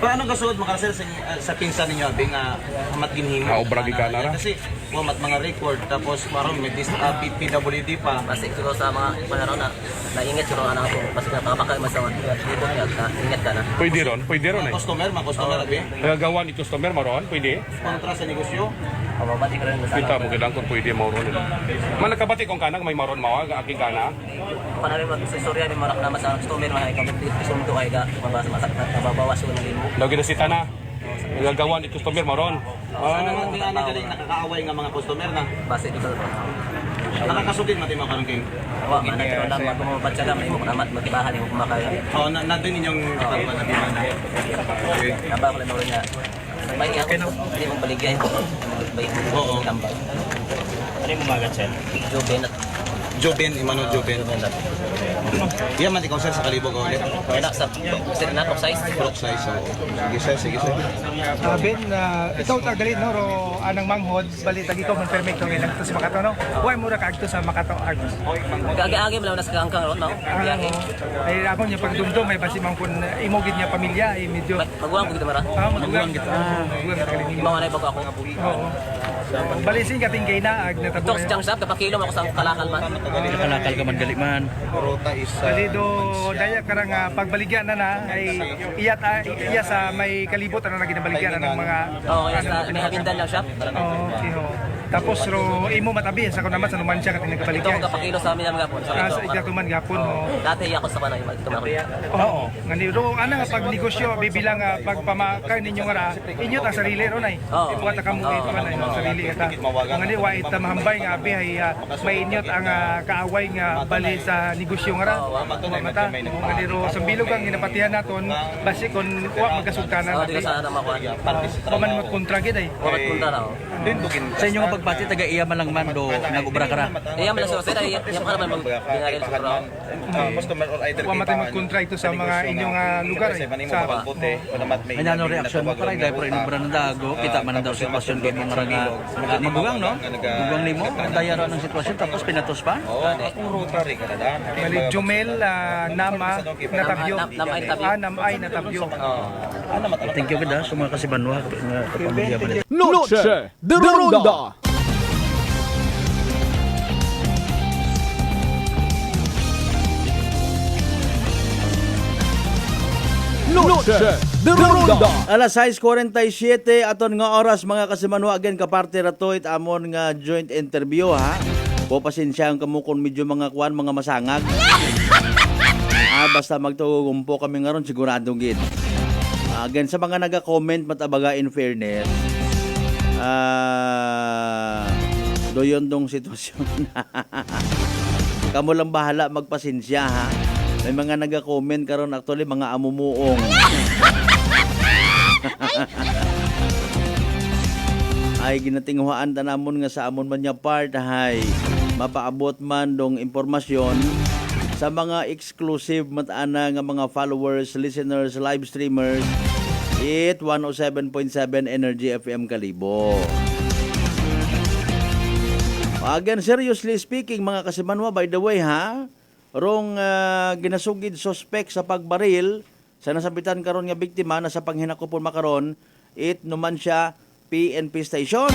Paano kasuod makasel sa pinsan ninyo abing hamat ginhimo? Obragi ka na ra. Kasi wa mat mga record tapos maron may PWD pa. Kasi siguro sa mga panahon na naingat siguro anak ko kasi napakakal masawan. Dito niya ingat ka na. Pwede ron ay. Customer abi. Nagagawan ito customer maron, pwede. Kontra sa negosyo. Mabati ka rin sa. Kita mo gidang kung pwede maron. Man nakabati kong kanang may maron mawag aking kana. Panari mo sa istorya ni marak naman sa customer mahay ka sumundo ay ka mababawas ko ng limo. Daw ginasita na. Nagagawan ito customer maron. Ano nga galing nakakaaway nga mga customer na. Base dito. Nakakasugid mati mo karon king. Wa man na lang mo patsaga may mo namat magtibahan mo kumakaya. Oh, na din inyong katawan na bimana. Okay. Naba ko lang niya. May ako hindi mo baligay. Oo. Ano mo magat sir? Joben, Imano Joben. Iya man ikaw sir sa Kalibo ko ulit. Wala sa sir na top size. Block size. Sige sir. Ben, ikaw tagalit no ro anang manghod bali tagi ko man permit ko ilang to sa Makato no. Why mura ka agto sa Makato Arts. Gagi-agi mo lang nas kangkang ron no. Gagi. Ay ako niya pagdumdum may basi man kun imogid niya pamilya ay medyo magwang ko kita mara. Magwang kita. Magwang tagalit ni. Mga nay pag ako. Oo. Balisin ka tingkay na ag natabo. Tok jang sab kapakilo ako sa kalakal man. Kalakal ka man gali man. Rota is bali do daya karang pagbaligyan na ay iya sa may kalibot na ginabaligyan ng mga yes, may habindan lang siya. Okay. Tapos ro imo matabi sa kunaman sa numansya ka Ito tinagabaligyan. ang kapakilo sa amin ang gapon. Sa igatuman gapon mo. Dati ako sa panay, ito na Oo. Ngani ro ana nga pag negosyo bibilang nga pagpamakan ninyo nga ra inyo ta sarili ro nay. Ibuhat ta kamo ito pa nay sarili ta. Ngani wa ita mahambay nga abi ay may inyot ang kaaway nga bali sa negosyo nga ra. Mata ngani ro sa bilog ang ginapatihan naton basi kon wa magkasugtanan. Di ka sana makuha. Paman mo kontra gid ay. Wakat punta na. Sa inyo nga pagpati, taga-iya man lang man do nag-ubra ka ra. Iya man sa sila, iya pa naman mag-ginagin sa pro. Customer or either Wa matay magkontra ito sa mga inyong lugar eh. Sa Ay nano reaksyon mo karay dahil pero inubra ng dago, kita man ang daw sitwasyon kay mga nga mabugang no? Mabugang nimo, daya ra ng sitwasyon tapos pinatos pa. Kung rotary ka na lang. Mali Jumel Nama Natabyo. Namay Natabyo. Thank you kada sa mga kasibanwa nga kapamilya man. Noche de Ronda. Noche de Ronda. Alas 6:47 aton nga oras mga kasimanwa again kaparte rato it amon nga joint interview ha. Po pasensya ang kamukon medyo mga kuan mga masangag. Basta magtugumpo kami ngaron sigurado gid. Again sa mga naga-comment matabaga in fairness. Doyon dong sitwasyon. Kamu lang bahala magpasensya ha. May mga naga-comment karon actually mga amumuong. Ay ginatinghuan tanamon nga sa amon man nya part hay mapaabot man dong impormasyon sa mga exclusive matana nga mga followers, listeners, live streamers it 107.7 Energy FM Kalibo. Again, seriously speaking mga kasimanwa, by the way ha, rong ginasugid suspect sa pagbaril sa nasabitan karon nga biktima na sa panghinakupon makaron it numan siya PNP station.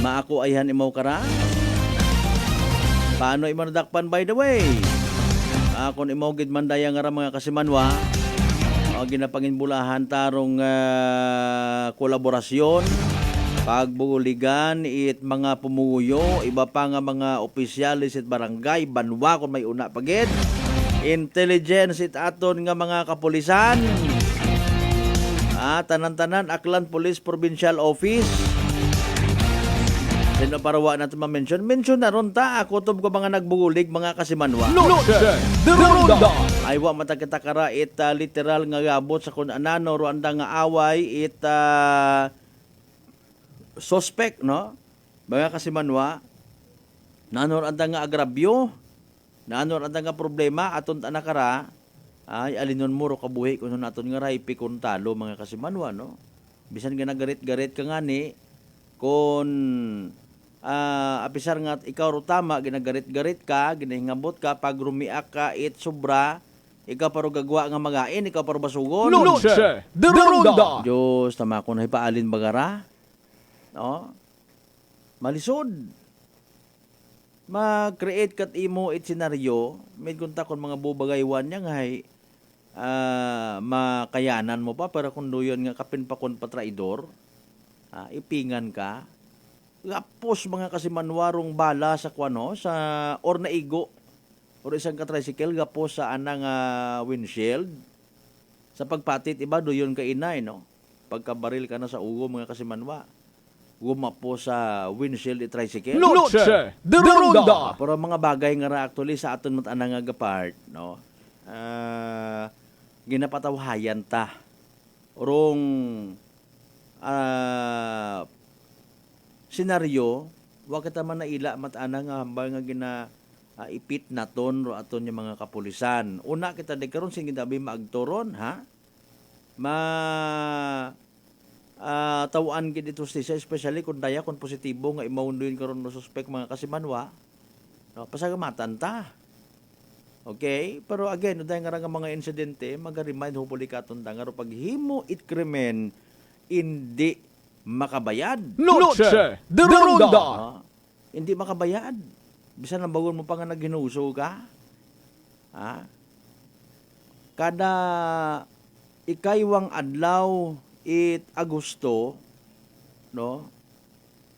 Maako ayhan imaw kara. Paano imo nadakpan by the way? Kung imaw gid man daya nga ra mga kasimanwa, ginapanginbulahan tarong kolaborasyon, pagbuligan it mga pumuyo, iba pa nga mga opisyalis it barangay, banwa kung may una pagid, intelligence it aton nga mga kapulisan, tanan-tanan Aklan Police Provincial Office. Sino parawa natin ma-mention? Mention na ron ta. Kutob ko mga nagbugulig, mga kasimanwa. Noche de Ronda. Ay wa matakita kara it literal nga gabot sa kun anano ro anda nga away it suspect no. Mga kasimanwa. Nanor anda nga agrabyo. Nanor anda nga problema aton ta nakara. Ay alinon mo ro kabuhi kun naton nga ray pikon talo mga kasimanwa no. Bisan nga nagarit-garit ka ngani kun apisar nga ikaw ro tama ginagarit-garit ka, ginahingabot ka pag rumiak ka it sobra, ikaw paro gagwa nga magain, ikaw paro basugon. Noche de Ronda. Diyos, tama ko na ipaalin bagara. No? Malisod. Mag-create kat imo it senaryo, may kunta kon mga bubagaywan niya nga ay makayanan mo pa, pero kung doyon nga kapin pa kon patraidor, ipingan ka. Gapos mga kasimanwarong bala sa kwano sa or naigo or isang ka-tricycle gapos sa anang windshield sa pagpatit iba doyon ka inay no pagkabaril ka na sa ugo mga kasimanwa gumapo sa windshield tricycle. Noche de Ronda. Pero mga bagay nga ra actually sa aton mat anang nga part no ginapatawhayan ta rong senaryo, wa kita man naila matana nga hambal nga ipit naton ro aton yung mga kapulisan. Una kita de karon sing ginabi maagtoron ha. Tawaan gid ito siya especially kung daya kung positibo nga imaunduin karon no suspect mga kasimanwa. No, pasagamatan ta. Okay? Pero again, dahil nga mga insidente, mag-remind hopefully katon nga ro paghimo it krimen hindi makabayad. Noche de Ronda. Hindi makabayad. Bisan ang bagon mo pa nga naghinuso ka. Kada ikaywang adlaw Agosto, no?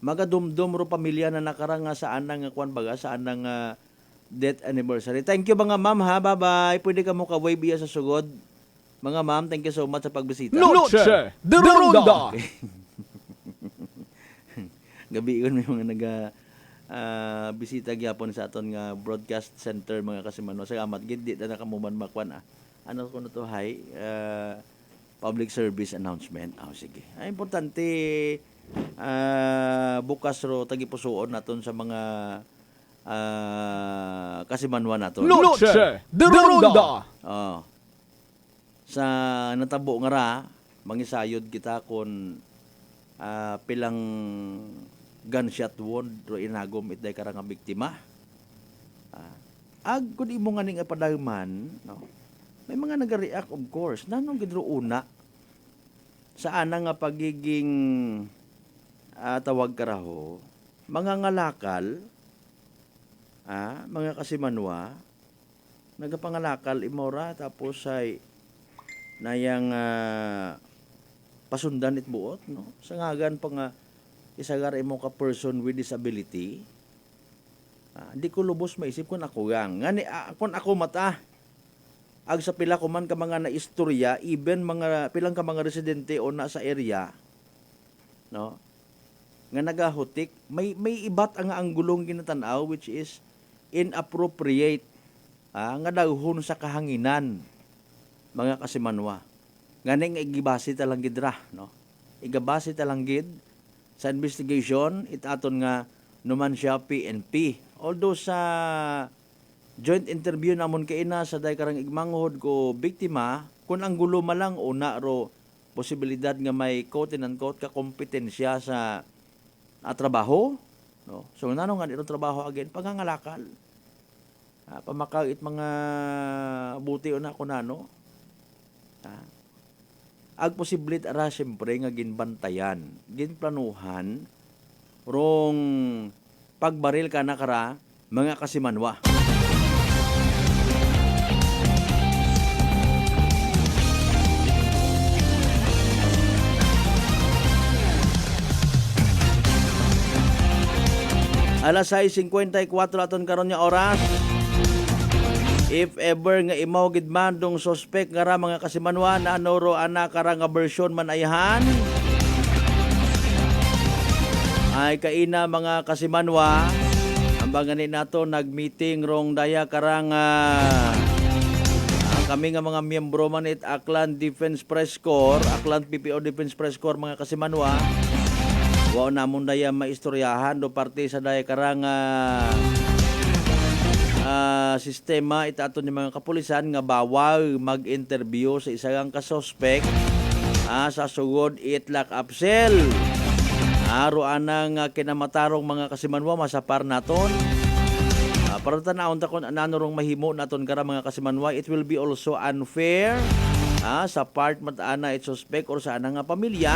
Magadumdum ro pamilya na nakaranga saan nga kwan baga, saan nga death anniversary. Thank you mga ma'am ha, bye-bye. Pwede ka mo ka-wave sa sugod. Mga ma'am, thank you so much sa pagbisita. Noche de Ronda. Gabi yun may mga bisita gyapon sa aton nga broadcast center mga kasimano. Salamat gid di na nakamuman makwan Ano ko na to hay public service announcement. Sige. Ay importante bukas ro tagipusoon naton sa mga kasimanwa naton. Noche de Ronda. Sa natabo nga ra mangisayod kita kon pilang gunshot wound ro inagom itday karang nga biktima. Ag kun imo nga ning padagman, no. May mga nag-react of course. Nanong gidro una sa ana nga pagiging tawag karaho, mga ngalakal, mga kasimanwa, nagapangalakal imora tapos ay nayang pasundan it buot, no? Sa ngagan pa nga isagar imo ka person with disability. Di ko lubos maisip kung ako gang. Ngani kung ako mata ag sa pila ko man ka mga naistorya, even mga pilang ka mga residente o na sa area, no? Nga nagahutik, may ibat ang anggulong ginatanaw which is inappropriate, nga daghon sa kahanginan, mga kasimanwa. Ngani nga igibasi talang gidra, no? Igabasi talang gid sa investigation itaton nga numan siya PNP. Although sa joint interview namon kay ina sa day karang igmanghod ko biktima, kun ang gulo malang una ro posibilidad nga may quote and unquote ka kompetensya sa trabaho, no? So nanong nga dito trabaho again pangangalakal. Pamakag it mga buti una kunano. Ag posibilid ara siyempre nga ginbantayan, ginplanuhan rong pagbaril ka na kara mga kasimanwa. Alas 6:54 aton karon nga oras. If ever nga imaw gid man dong suspect nga ra mga kasimanwa na anoro ana kara nga version man ayhan. Ay kaina mga kasimanwa, ambangan ni nato nagmeeting rong daya karang kami nga mga miyembro man it Aklan Defense Press Corps, Aklan PPO Defense Press Corps mga kasimanwa. Wa namon daya maistoryahan do parte sa daya karang sistema itaton ni mga kapulisan nga bawal mag-interview sa isang kasuspek sa sugod itlak upsell. Aro anang kinamatarong mga kasimanwa masapar naton. Para tanawon ta kon ananurong mahimo naton kara mga kasimanwa, it will be also unfair sa part mataana it suspect or sa anang pamilya.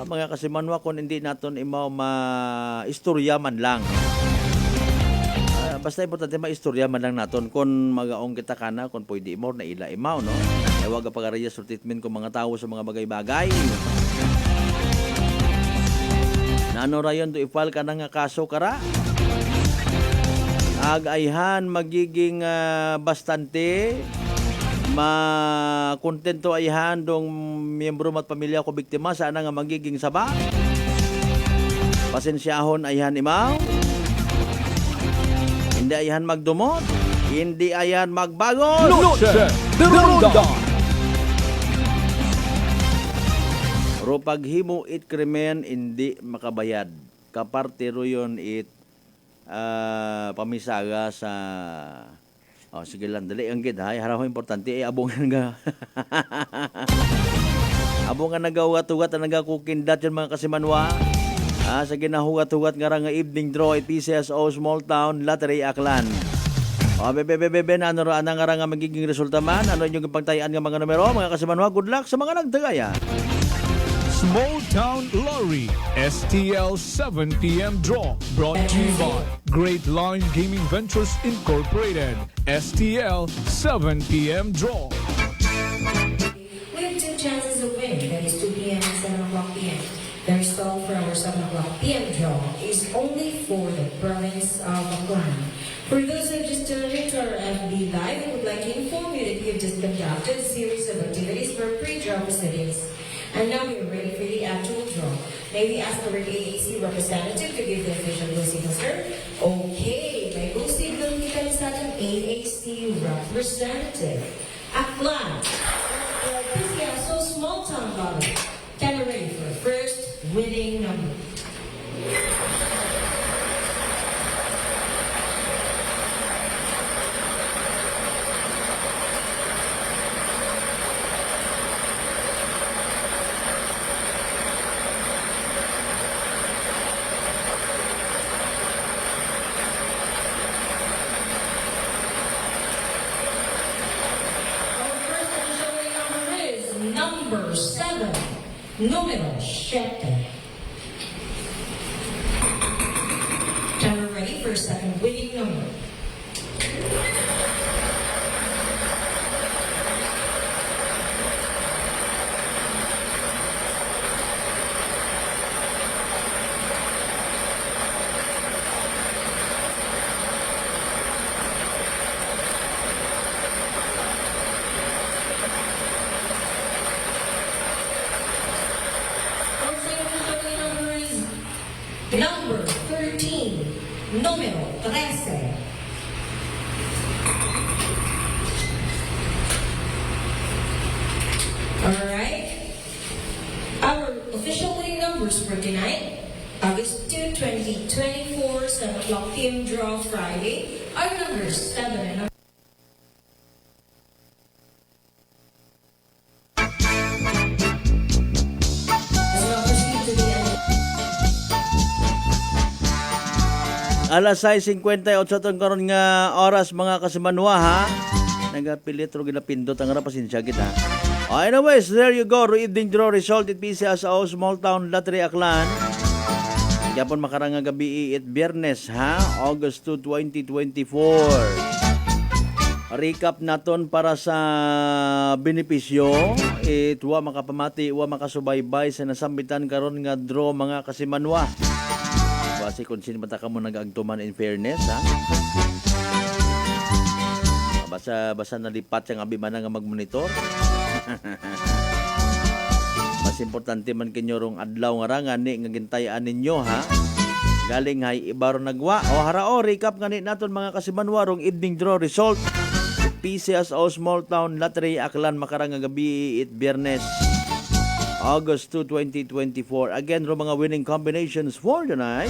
Mga kasimanwa kung hindi naton imaw maistorya man lang. Basta importante maistorya man lang naton kung magaong kita kana kung pwede mo na ila imaw, no? Ay wag pag-araya sa treatment kung mga tao sa mga bagay-bagay. Nano rayon do ifal ka nga kaso kara? Agayhan magiging bastante makontento ayhan dong miyembro mat pamilya ko biktima sana nga magiging saba. Pasensyahon ayhan imaw. Hindi ayhan magdumot, hindi ayhan magbagon. Noche de Ronda. Ro paghimo it krimen hindi makabayad. Kaparte ro yon it pamisaga sa sige lang, dali ang gid ha. Haraw importante abong nga abong nga nagahugat-hugat ang nagakukindat yung mga kasimanwa. Sa ginahugat-hugat nga nga evening draw at PCSO Small Town Lottery Aklan. Bebe na ano nga nga magiging resulta man. Ano inyong pagtayaan ng mga numero, mga kasimanwa. Good luck sa mga nagtagaya. Small Town Lottery STL 7 p.m. Draw brought to you by Great Line Gaming Ventures Incorporated. STL 7 p.m. Draw. We have 2 chances to win. PM draw is only for the province of Aklan. For those who just tuned into our FB Live, I would like to inform you that we have just conducted a series of activities for pre-draw proceedings. And now we are ready for the actual draw. May we ask our AAC representative to give the official go signal, sir? Okay, may go signal kita sa ating AAC representative. Aklan, so small town lottery. Can you ready for the first winning number? Number 7, numero 7. Camera ready for second winning number. Number 13, número 13. Alright. Our official winning numbers for tonight, August 2, 2024, 7 o'clock p.m. draw Friday, are numbers 7 and Alas 6:58 itong karon nga oras mga kasimanwa ha. Nagapilit ro ginapindot ang pasensya kita. Anyways, there you go. Evening draw result it PCSO Small Town Lottery Aklan. Yapon makarang nga gabi it Biyernes ha, August 2, 2024. Recap naton para sa benepisyo. Wa makapamati, wa makasubaybay sa nasambitan karon nga draw mga kasimanwa. Kasi kung sino mata ka mo nag-agtuman in fairness, ha? Basta nalipat siyang abimana nga mag-monitor. Mas importante man kinyo rong adlaw nga rangani nga gintayaan ninyo, ha? Galing hay ibaro nagwa. O harao, recap nga ni naton mga kasimanwa rong evening draw result. PCSO Small Town Lottery Aklan makarang nga gabi it Biyernes. August 2, 2024. Again, ro mga winning combinations for the night.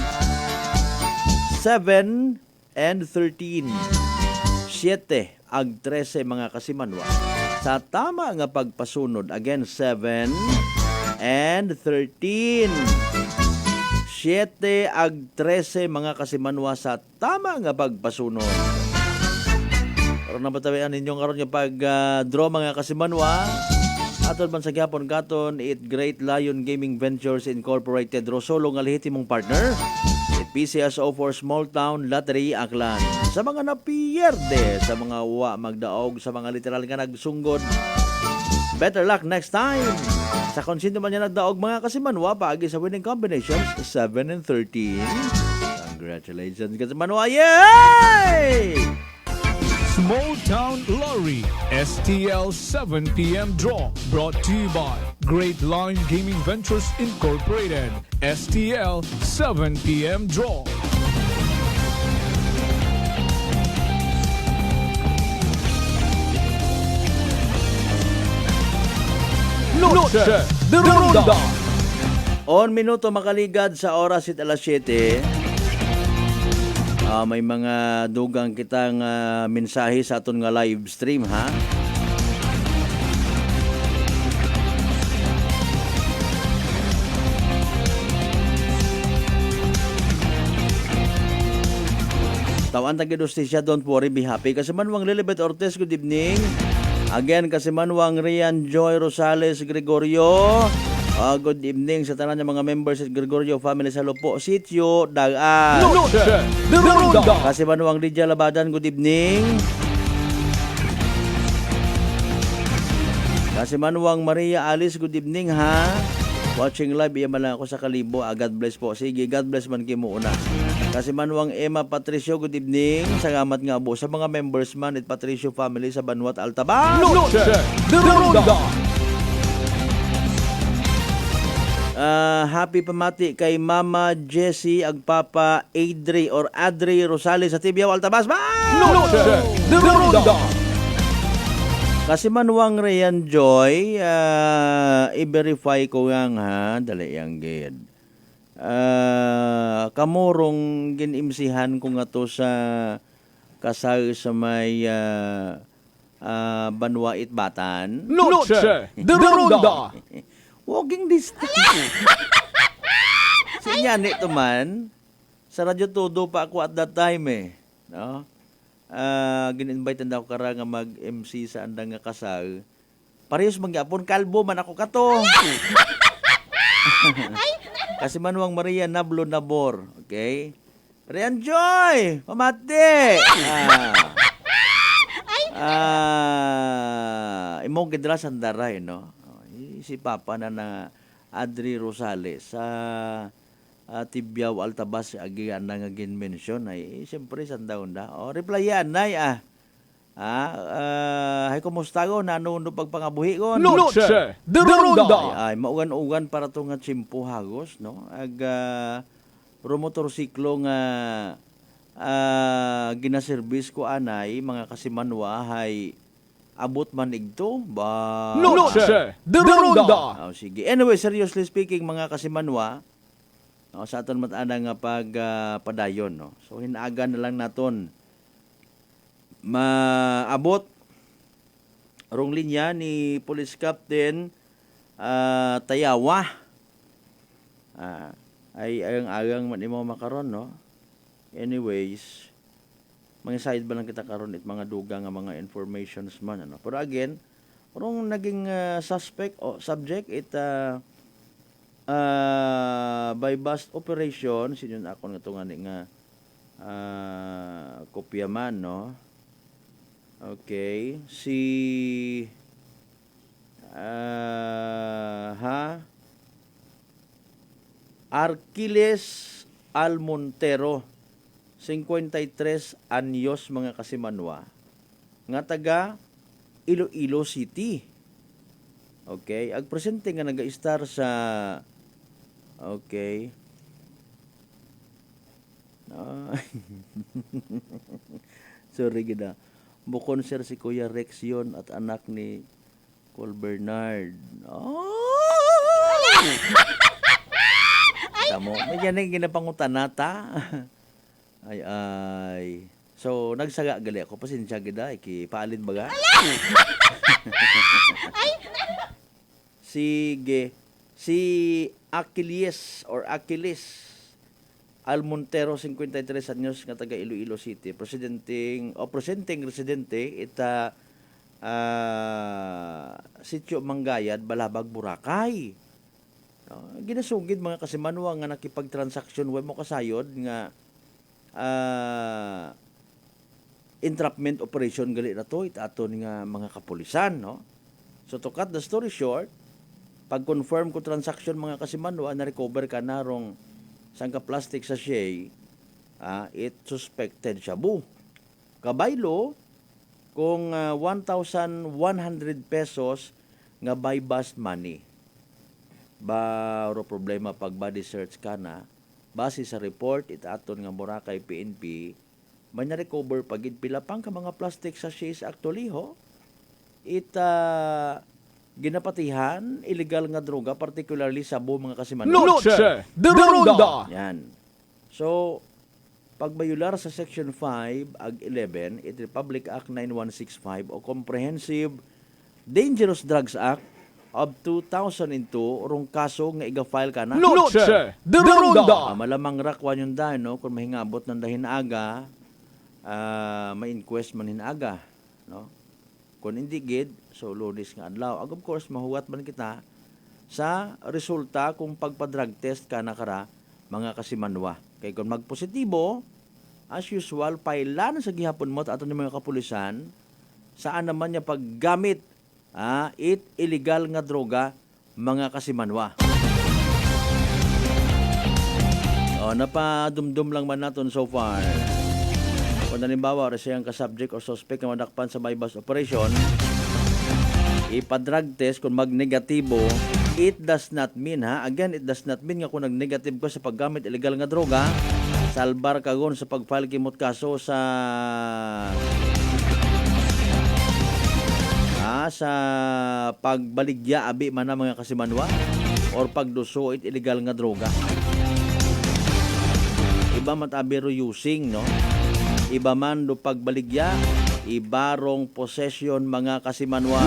7 and 13. 7 ag 13 mga kasimanwa. Sa tama nga pagpasunod. Again, 7 and 13. 7 ag 13 mga kasimanwa sa tama nga pagpasunod. Pero nabatawian ninyong karon nga pag-draw mga kasimanwa. Aton man sa gyapon katon it Great Lion Gaming Ventures Incorporated Rosolo nga lehitimong partner it PCSO for Small Town Lottery Aklan. Sa mga napiyerde, sa mga wa magdaog, sa mga literal nga nagsunggod, better luck next time. Sa konsinto man niya nagdaog mga kasimanwa paagi sa winning combinations 7 and 13. Congratulations kasimanwa. Yay! Small Town Lottery STL 7 p.m. draw brought to you by Great Lion Gaming Ventures Incorporated. STL 7 p.m. draw. Noche de Ronda. On minuto makaligad sa oras it alas 7. May mga dugang kitang mensahe sa aton nga live stream ha. Tawan tagi justisya, don't worry, be happy. Kasimanwang Lilibet Ortiz, good evening. Again, Kasimanwang Rian Joy Rosales Gregorio. Good evening sa tanan ng mga members at Gregorio family sa Lupo, Sitio, Dagan. Kasimanwang Lydia Labadan, good evening. Kasimanwang Maria Alice, good evening ha. Watching live, iya man lang ako sa Kalibo. God bless po. Sige, God bless man kimo una. Kasi Manuang Emma Patricio, good evening. Salamat nga po sa mga members man at Patricio family sa Banwat Altabas. Noche de Ronda. Happy pamati kay Mama Jessie Agpapa Adri Rosales sa Tibiao Altabas. Noche de Ronda. Kasi Manuang Rayan Joy, i-verify ko yang ha, dali yang gid. Kamurong ginimsihan ko nga to sa kasal sa may Banwa Itbatan. Noche de Ronda. Walking distance. Sinya nito man, sa Radyo Todo pa ako at that time no? Gin-invite na ako kara nga mag-MC sa andang nga kasal. Parehas mangyapon kalbo man ako kato. Kasi Manuang Maria Nablo Nabor, okay? Rian Joy, pamati. Imong gidra sandaray, no? Si Papa na Adri Rosales sa Tibiao Altabas agi na nga gin-mention ay siyempre sandaon da. O replyan nay hay kumusta go nanuno pagpangabuhi ko. Noche de Ronda. Ay maugan-ugan para to nga tsimpo hagos no. Motorsiklo nga ginaservice ko anay mga kasimanwa hay abot man igto ba. Noche de Ronda. Sige. Anyway, seriously speaking mga kasimanwa, sa aton matana nga padayon no. So hinaga na lang naton maabot rong linya ni Police Captain Tayawa. Ay agang man imo makaron no. Anyways, mga side ba lang kita karon it mga duga nga mga informations man ano. Pero again, rong naging suspect o subject it by bust operation sinyon ako nga tungan nga kopya man no. Okay, si Arquiles Almontero 53 anyos mga kasimanwa nga taga Iloilo City. Okay, ag presente nga naga-star sa okay. Sorry gida. Bukon sir si Kuya Rex yun at anak ni Col Bernard. Tamo, may yan yung ginapangutan nata. Ay. So, nagsaga gali ako. Pasensya gida. Ikipaalin baga. Sige. Si Achilles Almontero, 53 anyos, nga taga Iloilo City. Presenting residente, ita Sitio Manggayad, Balabag, Boracay. Ginasugid mga kasimanwa nga nakipagtransaksyon, way mo kasayod nga entrapment operation gali na to itaton nga mga kapulisan no. So to cut the story short, pag confirm ko transaction mga kasimanwa na recover ka narong sangka plastic sachet, it suspected shabu. Kabaylo kung 1,100 pesos nga by bust money. Baro problema pag body search ka na base sa report itaton nga Boracay PNP may na-recover pagid pila pang ka mga plastic sachets actually ho ginapatihan illegal nga droga particularly sa mga kasimanwa. Noche de Ronda. Yan. So pagbayular sa Section 5 ag 11 it Republic Act 9165 o Comprehensive Dangerous Drugs Act of 2002 rong kaso nga iga-file ka na. Noche de Ronda. Malamang rakwan yung dahil, no? Kung mahingabot ng dahin aga, may inquest man hinaga, no? Kung hindi gid, so lunis nga adlaw. Of course, mahuwat man kita sa resulta kung pagpa-drug test ka na kara mga kasimanwa. Kaya kung magpositibo, as usual, pailan sa gihapon mo at ato ni mga kapulisan, saan naman niya paggamit illegal nga droga mga kasimanwa. Napadumdum lang man naton so far. Kung halimbawa, siyang ka-subject o suspect na madakpan sa bypass operation, ipa-drug test kung mag-negatibo, it does not mean, again, it does not mean nga kung nag-negative ka sa paggamit illegal nga droga, salbar ka gon sa pag-file kimot kaso sa pagbaligya abi man na mga kasimanwa or pagduso it illegal nga droga. Iba man abiro using, no? Iba man do pagbaligya, ibarong possession mga kasimanwa.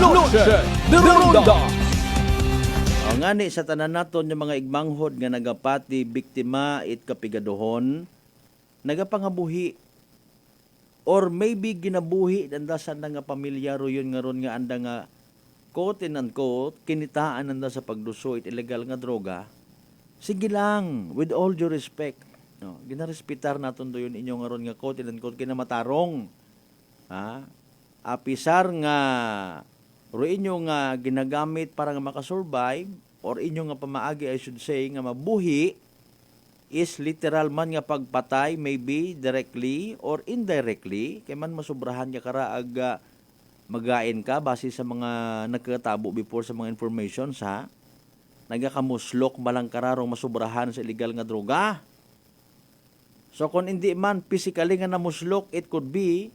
O ngani sa tanan naton yung mga igmanghod nga nagapati biktima it kapigadohon, nagapangabuhi or maybe ginabuhi dandasan na nga pamilya ro yun nga ron nga anda nga quote and unquote kinitaan nanda sa pagduso it illegal nga droga. Sige lang, with all due respect, no, ginarespetar naton do yun inyo nga ron nga quote and unquote kinamatarong. Apisar nga ro inyo nga ginagamit para nga makasurvive or inyo nga pamaagi I should say nga mabuhi is literal man nga pagpatay, maybe directly or indirectly, kay man masubrahan ka karaag magain ka base sa mga nagkatabo before sa mga information sa nagakamuslok malang kararong masubrahan sa illegal nga droga. So kung hindi man physically nga namuslok, it could be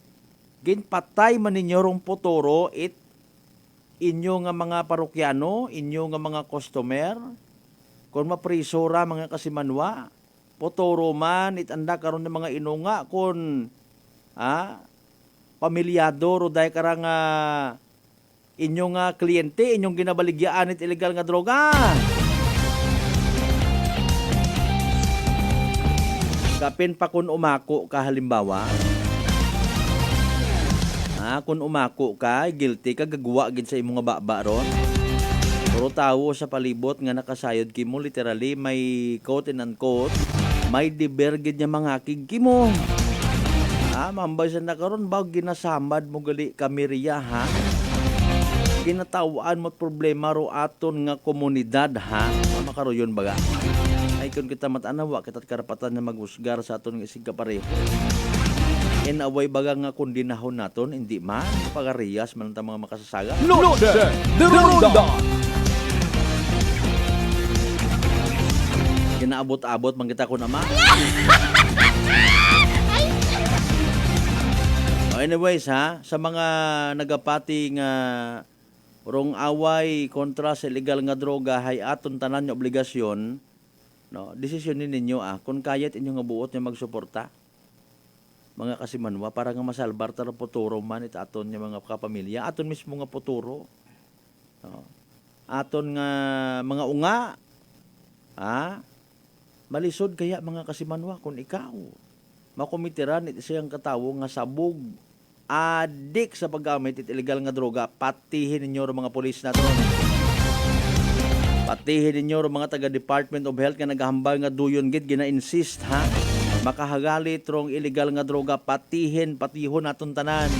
ginpatay man ninyo rong potoro it inyo nga mga parokyano, inyo nga mga customer, kung maprisora mga kasimanwa, potoro man, itanda karon ng mga inunga, kung pamilyado, roday karang inyong kliyente, inyong ginabaligyaan it illegal nga droga. Kapin pa kung umako ka halimbawa, kung umako ka, guilty ka, gagawa gid sa imong nga baba ron. Puro tawo sa palibot nga nakasayod kimo, literally may quote and unquote, may divergid niya mga kimo. Mambay sa nakaroon ba ginasambad mo gali kameriya ginatawaan mo problema ro aton nga komunidad makaroyon baga. Ay kung kita matanawa kita karapatan na maghusgar sa aton nga isig kapareho. Inaway baga nga kundinahon naton hindi man pagariyas man ta mga makasasaga. Ginaabot-abot man kita ko naman. Anyways sa mga nagapati nga rong away kontra sa illegal nga droga hay aton tanan nga obligasyon, no, desisyon ninyo kung kayat inyo nga buot nga magsuporta mga kasimanwa para nga masalbar taro poturo man it aton nga mga kapamilya, aton mismo nga poturo, no, aton nga mga unga malisod kaya mga kasimanwa kung ikaw makomitiran it siyang katawo nga sabog adik sa paggamit it illegal nga droga, patihin ninyo mga pulis naton, patihin ninyo mga taga Department of Health nga naghambal nga duyon gid gina-insist makahagali trong illegal nga droga, patihon naton tanan.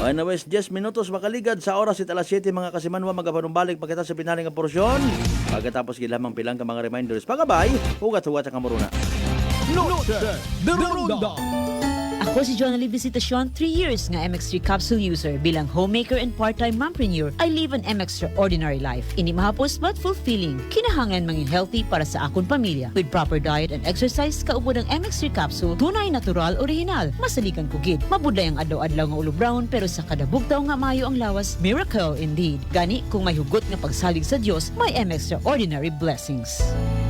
Anyways, 10 minutos makaligad sa oras it alas 7 mga kasimanwa, magapanumbalik pagkita sa pinaling nga porsyon. Pagkatapos gilamang pilang ka mga reminders. Pagabay, hugat-hugat sa kamuruna. Ako si Jonalyn Visitacion, 3 years nga MX3 capsule user. Bilang homemaker and part-time mompreneur, I live an extraordinary life. Ini mahapos but fulfilling. Kinahanglan mangin healthy para sa akong pamilya. With proper diet and exercise, kaubod ang MX3 capsule, tunay, natural, original. Masalikan kugid. Mabuday ang adlaw-adlaw nga ulo brown, pero sa kada bugtaw nga mayo ang lawas, miracle indeed. Gani, kung may hugot nga pagsalig sa Dios, may extraordinary blessings.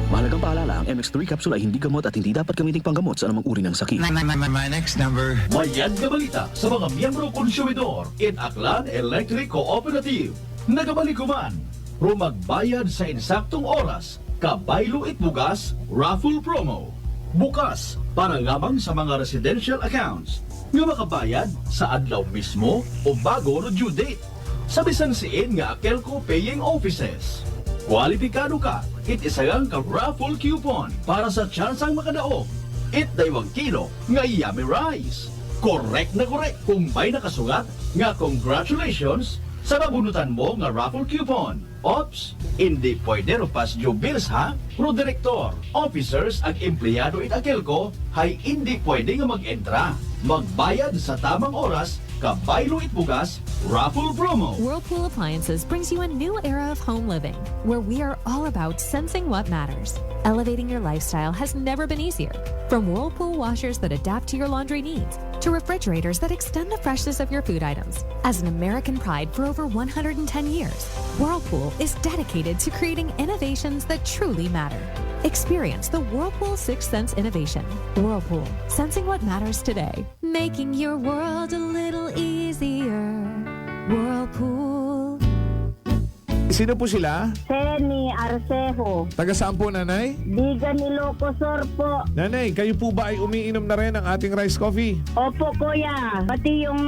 Mahalagang paalala, ang MX3 capsule ay hindi gamot at hindi dapat gamiting panggamot sa anumang uri ng sakit. My next number. Mayad na balita sa mga miyembro konsumidor in Aklan Electric Cooperative. Nagabalikuman, rumagbayad sa insaktong oras, kabaylo itbugas, raffle promo. Bukas, para lamang sa mga residential accounts, nga makabayad sa adlaw mismo o bago no due date. Sa bisan siin nga Akelco Paying Offices. Kwalipikado ka, it-isagang ka-raffle coupon para sa tsansang makadaog. It-daywang kilo nga yummy rice. Correct na correct kung may nakasulat nga congratulations sa mabunutan mo nga raffle coupon. Ops, hindi pwede rupas Joe Bills ha? Pro direktor, officers ag empleyado it Akelco hay hindi pwede nga mag-entra. Magbayad sa tamang oras, kabaylo it bugas, raffle promo. Whirlpool Appliances brings you a new era of home living, where we are all about sensing what matters. Elevating your lifestyle has never been easier. From Whirlpool washers that adapt to your laundry needs, to refrigerators that extend the freshness of your food items. As an American pride for over 110 years, Whirlpool is dedicated to creating innovations that truly matter. Experience the Whirlpool Sixth Sense innovation. Whirlpool, sensing what matters today. Making your world a little easier. Whirlpool. Sino po sila? Seni Arcejo. Taga saan po, nanay? Bigan Ilocosur po. Nanay, kayo po ba ay umiinom na rin ng ating rice coffee? Opo, kuya. Pati yung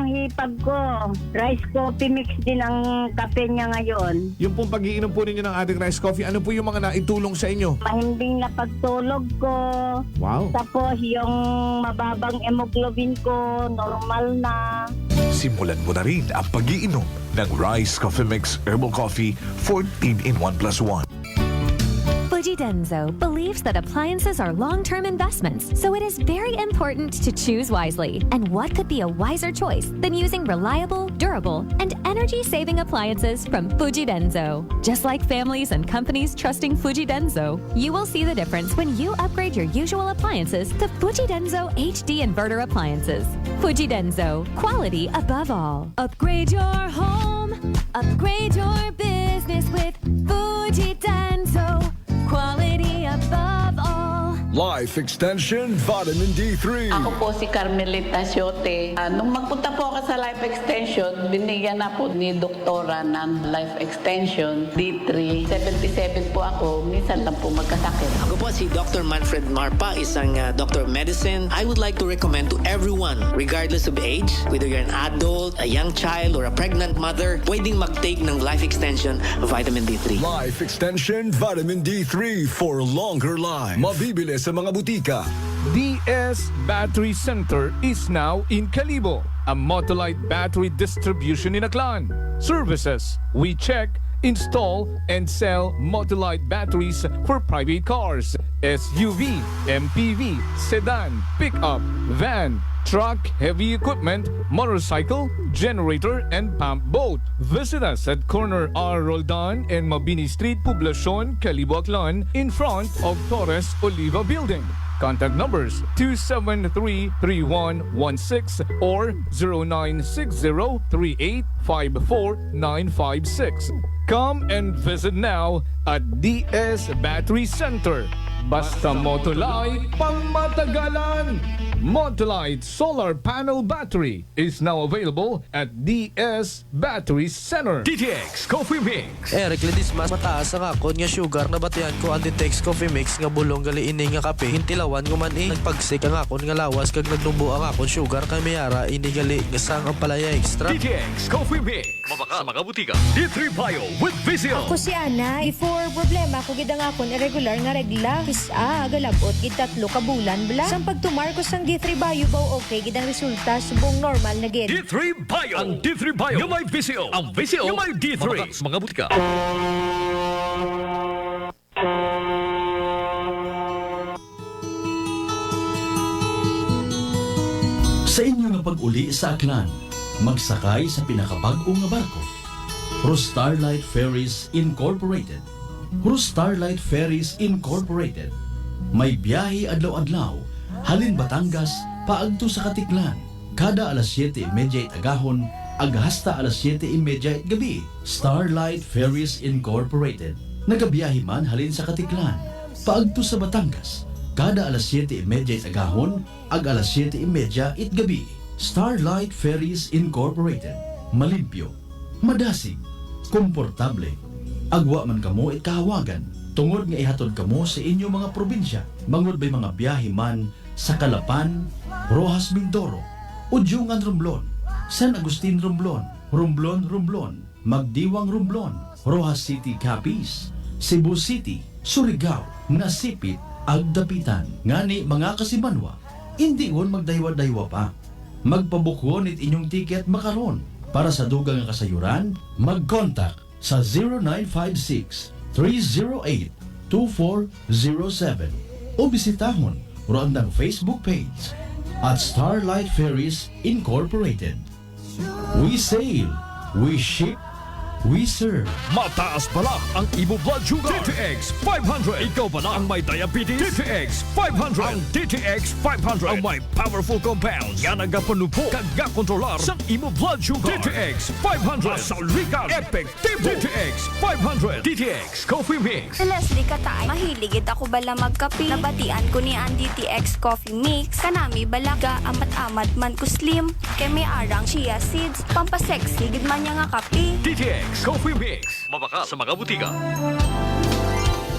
hipag ko. Rice coffee mix din ang kape niya ngayon. Yung pong pag-iinom po ninyo ng ating rice coffee, ano po yung mga naitulong sa inyo? Mahimbing na pagtulog ko. Wow. Tapos yung mababang hemoglobin ko, normal na. Simulan mo na rin ang pag-iinom ng Rice Coffee Mix Herbal Coffee 14 in 1 plus 1. Fuji Denso believes that appliances are long-term investments, so it is very important to choose wisely. And what could be a wiser choice than using reliable, durable, and energy-saving appliances from Fuji Denso? Just like families and companies trusting Fuji Denso, you will see the difference when you upgrade your usual appliances to Fuji Denso HD Inverter appliances. Fuji Denso, quality above all. Upgrade your home, upgrade your business with Fuji Denso. Quality above all. Life Extension Vitamin D3. Ako po si Carmelita Siote. Nung magpunta po ako sa Life Extension, binigyan na po ni doktora ng Life Extension D3. 77 po ako, minsan lang po magkasakit. Ako po si Dr. Manfred Marpa, isang doctor of medicine. I would like to recommend to everyone, regardless of age, whether you're an adult, a young child, or a pregnant mother, pwedeng mag-take ng Life Extension Vitamin D3. Life Extension Vitamin D3 for longer life. Mabibili sa mga butika. DS Battery Center is now in Calibo, a Motolite battery distribution in Aklan. Services: we check, install, and sell Motolite batteries for private cars, SUV, MPV, sedan, pickup, van, truck, heavy equipment, motorcycle, generator, and pump boat. Visit us at corner R. Roldan and Mabini Street, Poblacion, Calibo, Aklan, in front of Torres Oliva Building. Contact numbers 273-3116 or 0960-3854-956. Come and visit now at DS Battery Center. Basta Motolite, pangmatagalan! Motolite Solar Panel Battery is now available at DS Battery Center. DTX Coffee Mix. Eric Ledis mas mataas ang akon nga sugar na batian ko ang DTX Coffee Mix nga bulong gali ini nga kape. Hintilawan ko man nagpagsik ang akon nga lawas kag nagnubo ang akon sugar kay mayara ini gali nga sang ang palaya extra. DTX Coffee Mix. Mabaka sa mga butika. D3 Bio with Vizio. Ako si Ana, before problema ko gid ang akon irregular nga regla. Kisa galabot gid 3 ka bulan bla. Sang pagtumar ko sang D3 Bio ba okay gid ang resulta subong normal na gid. D3 Bio. Ang D3 Bio yung may Vizio. Ang Vizio yung may D3. Mabaka sa mga butika. Sa inyo nga pag-uli sa Aklan, magsakay sa pinakabag-o nga barko. Starlight Ferries Incorporated. Starlight Ferries Incorporated. May biyahe adlaw-adlaw, halin Batangas, paagto sa Katiklan. Kada alas 7:30 agahon, aghasta alas 7:30 gabi. Starlight Ferries Incorporated. Nagabiyahe man halin sa Katiklan, paagto sa Batangas. Kada alas 7:30 agahon, ag alas 7:30 gabi. Starlight Ferries Incorporated. Malimpyo, madasig, komportable. Agwa man kamo kahawagan, tungod nga ihatod kamo sa inyo mga probinsya. Mangod bay mga biyahe man sa Calapan, Rojas Mindoro, Udyungan Romblon, San Agustin Romblon, Romblon, Magdiwang Romblon, Rojas City Capiz, Cebu City, Surigao, Nasipit, Agdapitan. Ngani mga kasimanwa, hindi won magdaywa-daywa pa. Magpabukon it inyong tiket makaron. Para sa dugang nga kasayuran, mag-contact sa 0956-308-2407 o bisitahon roandang Facebook page at Starlight Ferries Incorporated. We sail, we ship, we serve. Mataas pala ang imo blood sugar. DTX 500. Ikaw pala ang may diabetes. DTX 500. Ang DTX 500 ang may powerful compounds nga nagapanupo kag kontrolar sa imo blood sugar. DTX 500. Masalikan. Epektibo. DTX 500. DTX Coffee Mix. Si Leslie Katay, mahiligid ako bala magkape. Nabatian ko ni ang DTX Coffee Mix. Kanami balaga amat-amat man ko slim. Kay may arang chia seeds. Pampasexy gid man niya nga kape. DTX Coffee Mix. Mabaka sa mga butika.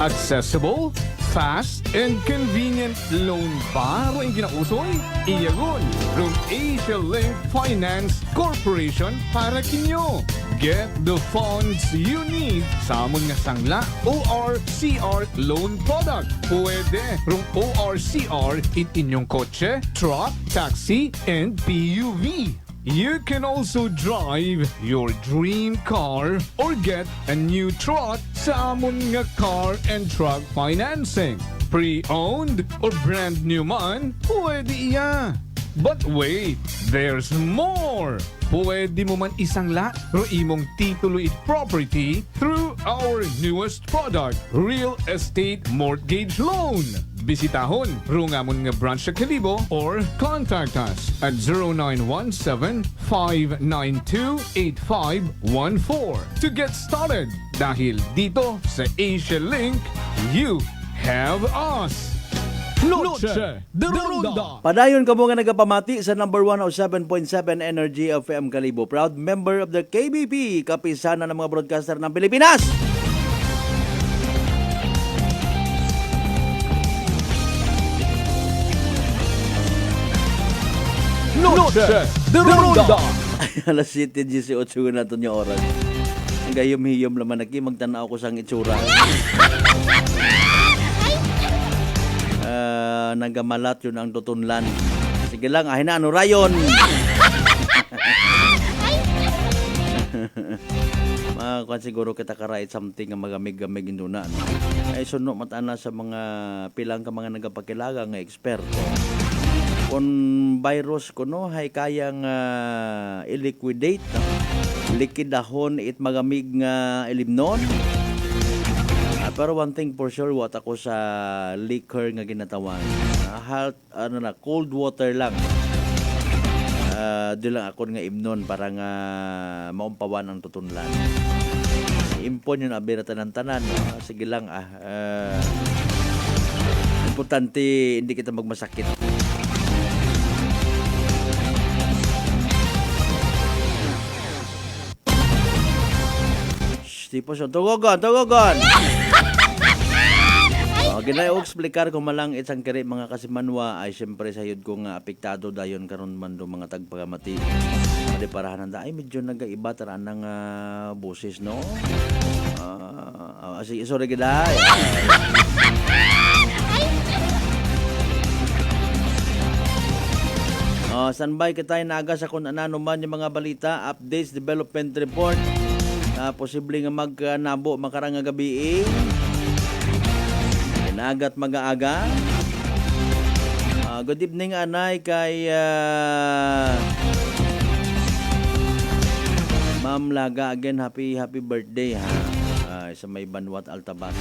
Accessible, fast, and convenient loan ba ang ginausoy? Iyagon, from Asia Link Finance Corporation para kinyo. Get the funds you need sa mga sangla ORCR loan product. Pwede from ORCR in inyong kotse, truck, taxi, and PUV. You can also drive your dream car or get a new truck sa amon nga car and truck financing. Pre-owned or brand new man, pwede iya. But wait, there's more! Pwede mo man isangla ro imong titulo it property through our newest product, Real Estate Mortgage Loan. Bisitahon rungamon nga branch sa Kalibo or contact us at 0917-592-8514 to get started. Dahil dito sa Asia Link, you have us. Noche de Ronda. Padayon ka mo nga nagapamati sa number 107.7 Energy FM Kalibo. Proud member of the KBP, kapisanan ng mga broadcaster ng Pilipinas. Noche de Ronda. Alas 7:18 na ito niya oras. Gayom-hiyom laman naki, magtanaw ko sang itsura. Nagamalat yun ang tutunlan. Sige lang, ahin na, ano rayon? Makakuan siguro kita ka-write something nga magamig-gamig ito na. Ay suno matana sa mga pilang ka mga nagapakilaga nga eksperto. Kung virus ko no, hay kayang i-liquidate, likidahon it magamig nga ilimnon. Pero one thing for sure, what ako sa liquor nga ginatawan. Cold water lang. Di lang ako nga imnon para nga maumpawan ang tutunlan. Impon yun abiratan ng tanan. Sige lang importante hindi kita magmasakit. Tipos yun, tugogon! Ginay og explicar ko malang isang kiri mga kasimanwa ay siyempre sayod ko nga apektado dayon karon man do mga tagpagamati. Adi parahanan da ay medyo nagaiba tara nang boses no. Sorry giday. Standby kita naga sa kung ano man yung mga balita, updates, development report. Posible nga magnabo makarang nga gabi nagat mag-aaga. Good evening anay kay Ma'am Laga again, happy birthday ha. Sa may Banwat Altabas.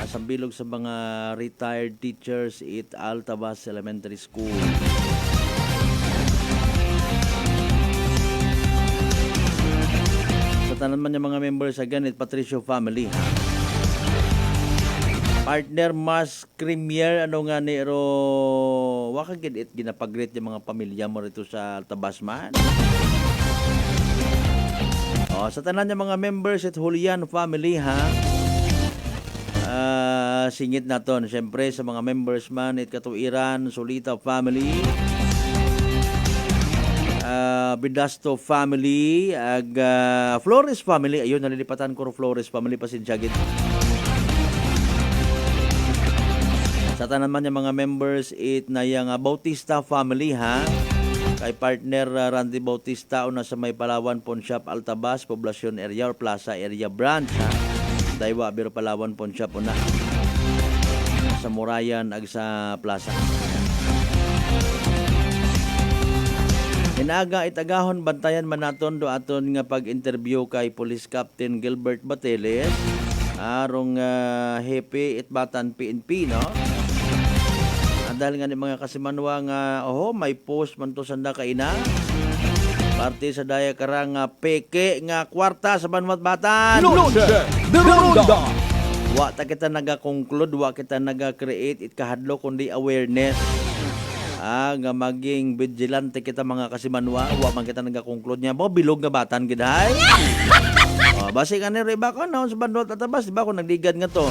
Sambilog sa mga retired teachers at Altabas Elementary School. Sa tanan man yung mga members again at Patricio family ha. Partner Mas Premier ano nga ni ro waka gid it ginapag-greet yung mga pamilya mo rito sa Tabasman. Sa tanan yung mga members at Julian family ha. Singit naton syempre sa mga members man at Katuiran, Solita family. Bidasto family, Flores family. Ayun nalilipatan ko ro Flores family Pasinsyagit. Sa tanan man yung mga members it na yung Bautista family ha. kay partner Randy Bautista una sa may Palawan Pawn Shop Altabas, Poblacion Area or Plaza Area Branch ha. Daywa Biro Palawan Pawn Shop una sa Murayan ag sa Plaza. Inaga itagahon bantayan man naton do aton nga pag-interview kay Police Captain Gilbert Bateles arong hepe itbatan PNP no. Dahil nga ni mga kasimanwa nga may post man to sanda kaina. Parte sa daya karang peke nga kwarta sa Banwat-Batan. Wa ta kita naga-conclude, wa kita naga-create it kahadlo kundi awareness. Nga maging vigilante kita mga kasimanwa, wa man kita naga-conclude nya mo bilog nga batan gid hay. Basi ka ni riba ko na sa Banwat-Atabas, di ba ko nagligad nga to.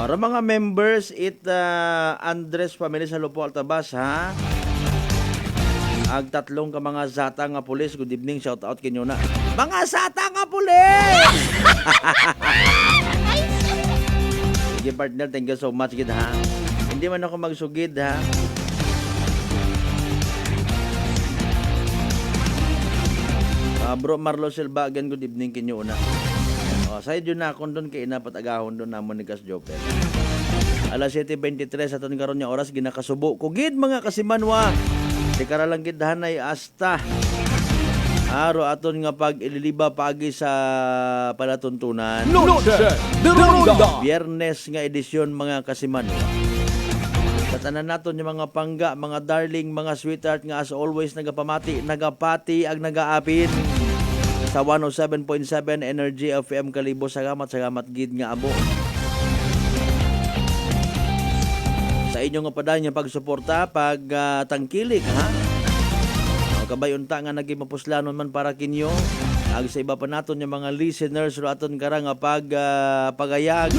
Mga members Andres family sa Lupo Altabas ha. Ag tatlong ka mga zata nga pulis. Good evening, shout out kinyo na. Mga zata nga pulis! Sige partner, thank you so much gid ha. Hindi man ako magsugid ha. Bro Marlo Silva, again good evening kinyo na. Side yun na akong doon kay inapat agahon doon namon ni Kas Jopel. Alas 7:23 aton karon nga oras ginakasubo ko gid mga kasimanwa. Di karalang gid hanay asta. Aro aton nga pag ililiba pagi sa palatuntunan. Biyernes nga edisyon mga kasimanwa. Sa tanan naton yung mga pangga, mga darling, mga sweetheart nga as always nagapati ag nagaapin. Sa 107.7 Energy FM Kalibo, salamat gid nga abo. Sa inyong padan nga pagsuporta, tangkilik ha. Kabayunta nga naging mapuslanon man para kinyo. Ag sa iba pa naton yung mga listeners ro aton karang pagayag.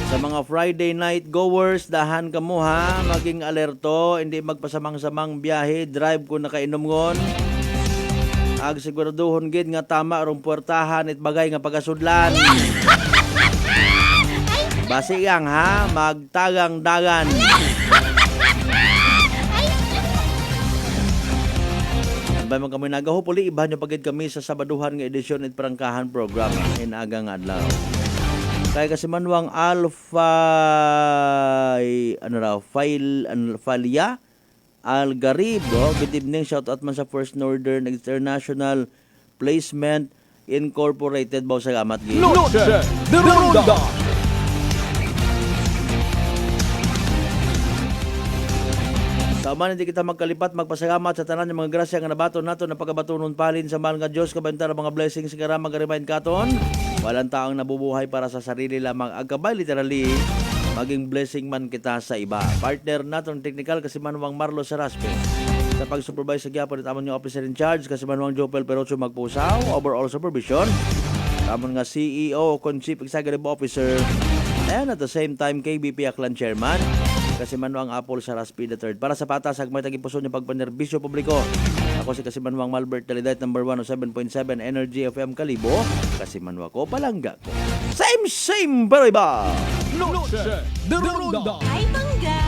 Sa mga Friday night goers, dahan kamo ha, maging alerto, hindi magpasamang-samang biyahe, drive kung nakainom ngon. Ag siguraduhon gid nga tama rong puwertahan it bagay nga pagasudlan. Basi yang ha, magtagang dagan. Ambay man kami nagahupuli, ibahan nyo pagid kami sa Sabaduhan nga edisyon it prangkahan program inagang adlaw. Kaya kasi manwang Falia Algaribo. Good evening, shout out man sa First Northern International Placement Incorporated. Baw salamat gid. Sama hindi kita magkalipat, magpasalamat sa tanan ng mga grasya nga nabaton nato na pagabatunon palin sa mahal nga Dios kabantara mga blessings nga mag-remind katon. Walang taong nabubuhay para sa sarili lamang. Agkabay literally maging blessing man kita sa iba. Partner naton technical kasi Manuang Marlo Saraspe. Sa pag-supervise sa gyapon at amon yung officer in charge kasi Manuang Jopel Perocho Magpusaw. Overall supervision. Amon nga CEO o Chief Executive Officer. And at the same time KBP Aklan Chairman. Kasi Manuang Apple Saraspe III. Para sa patas, agmay tagipuso niya pagpanerbisyo publiko. Ako si kasi Manuang Malbert Talidite number 107.7 Energy FM Kalibo. Kasi Manuang ko palangga ko. Same pero iba. Noche de Ronda. Ay, bangga!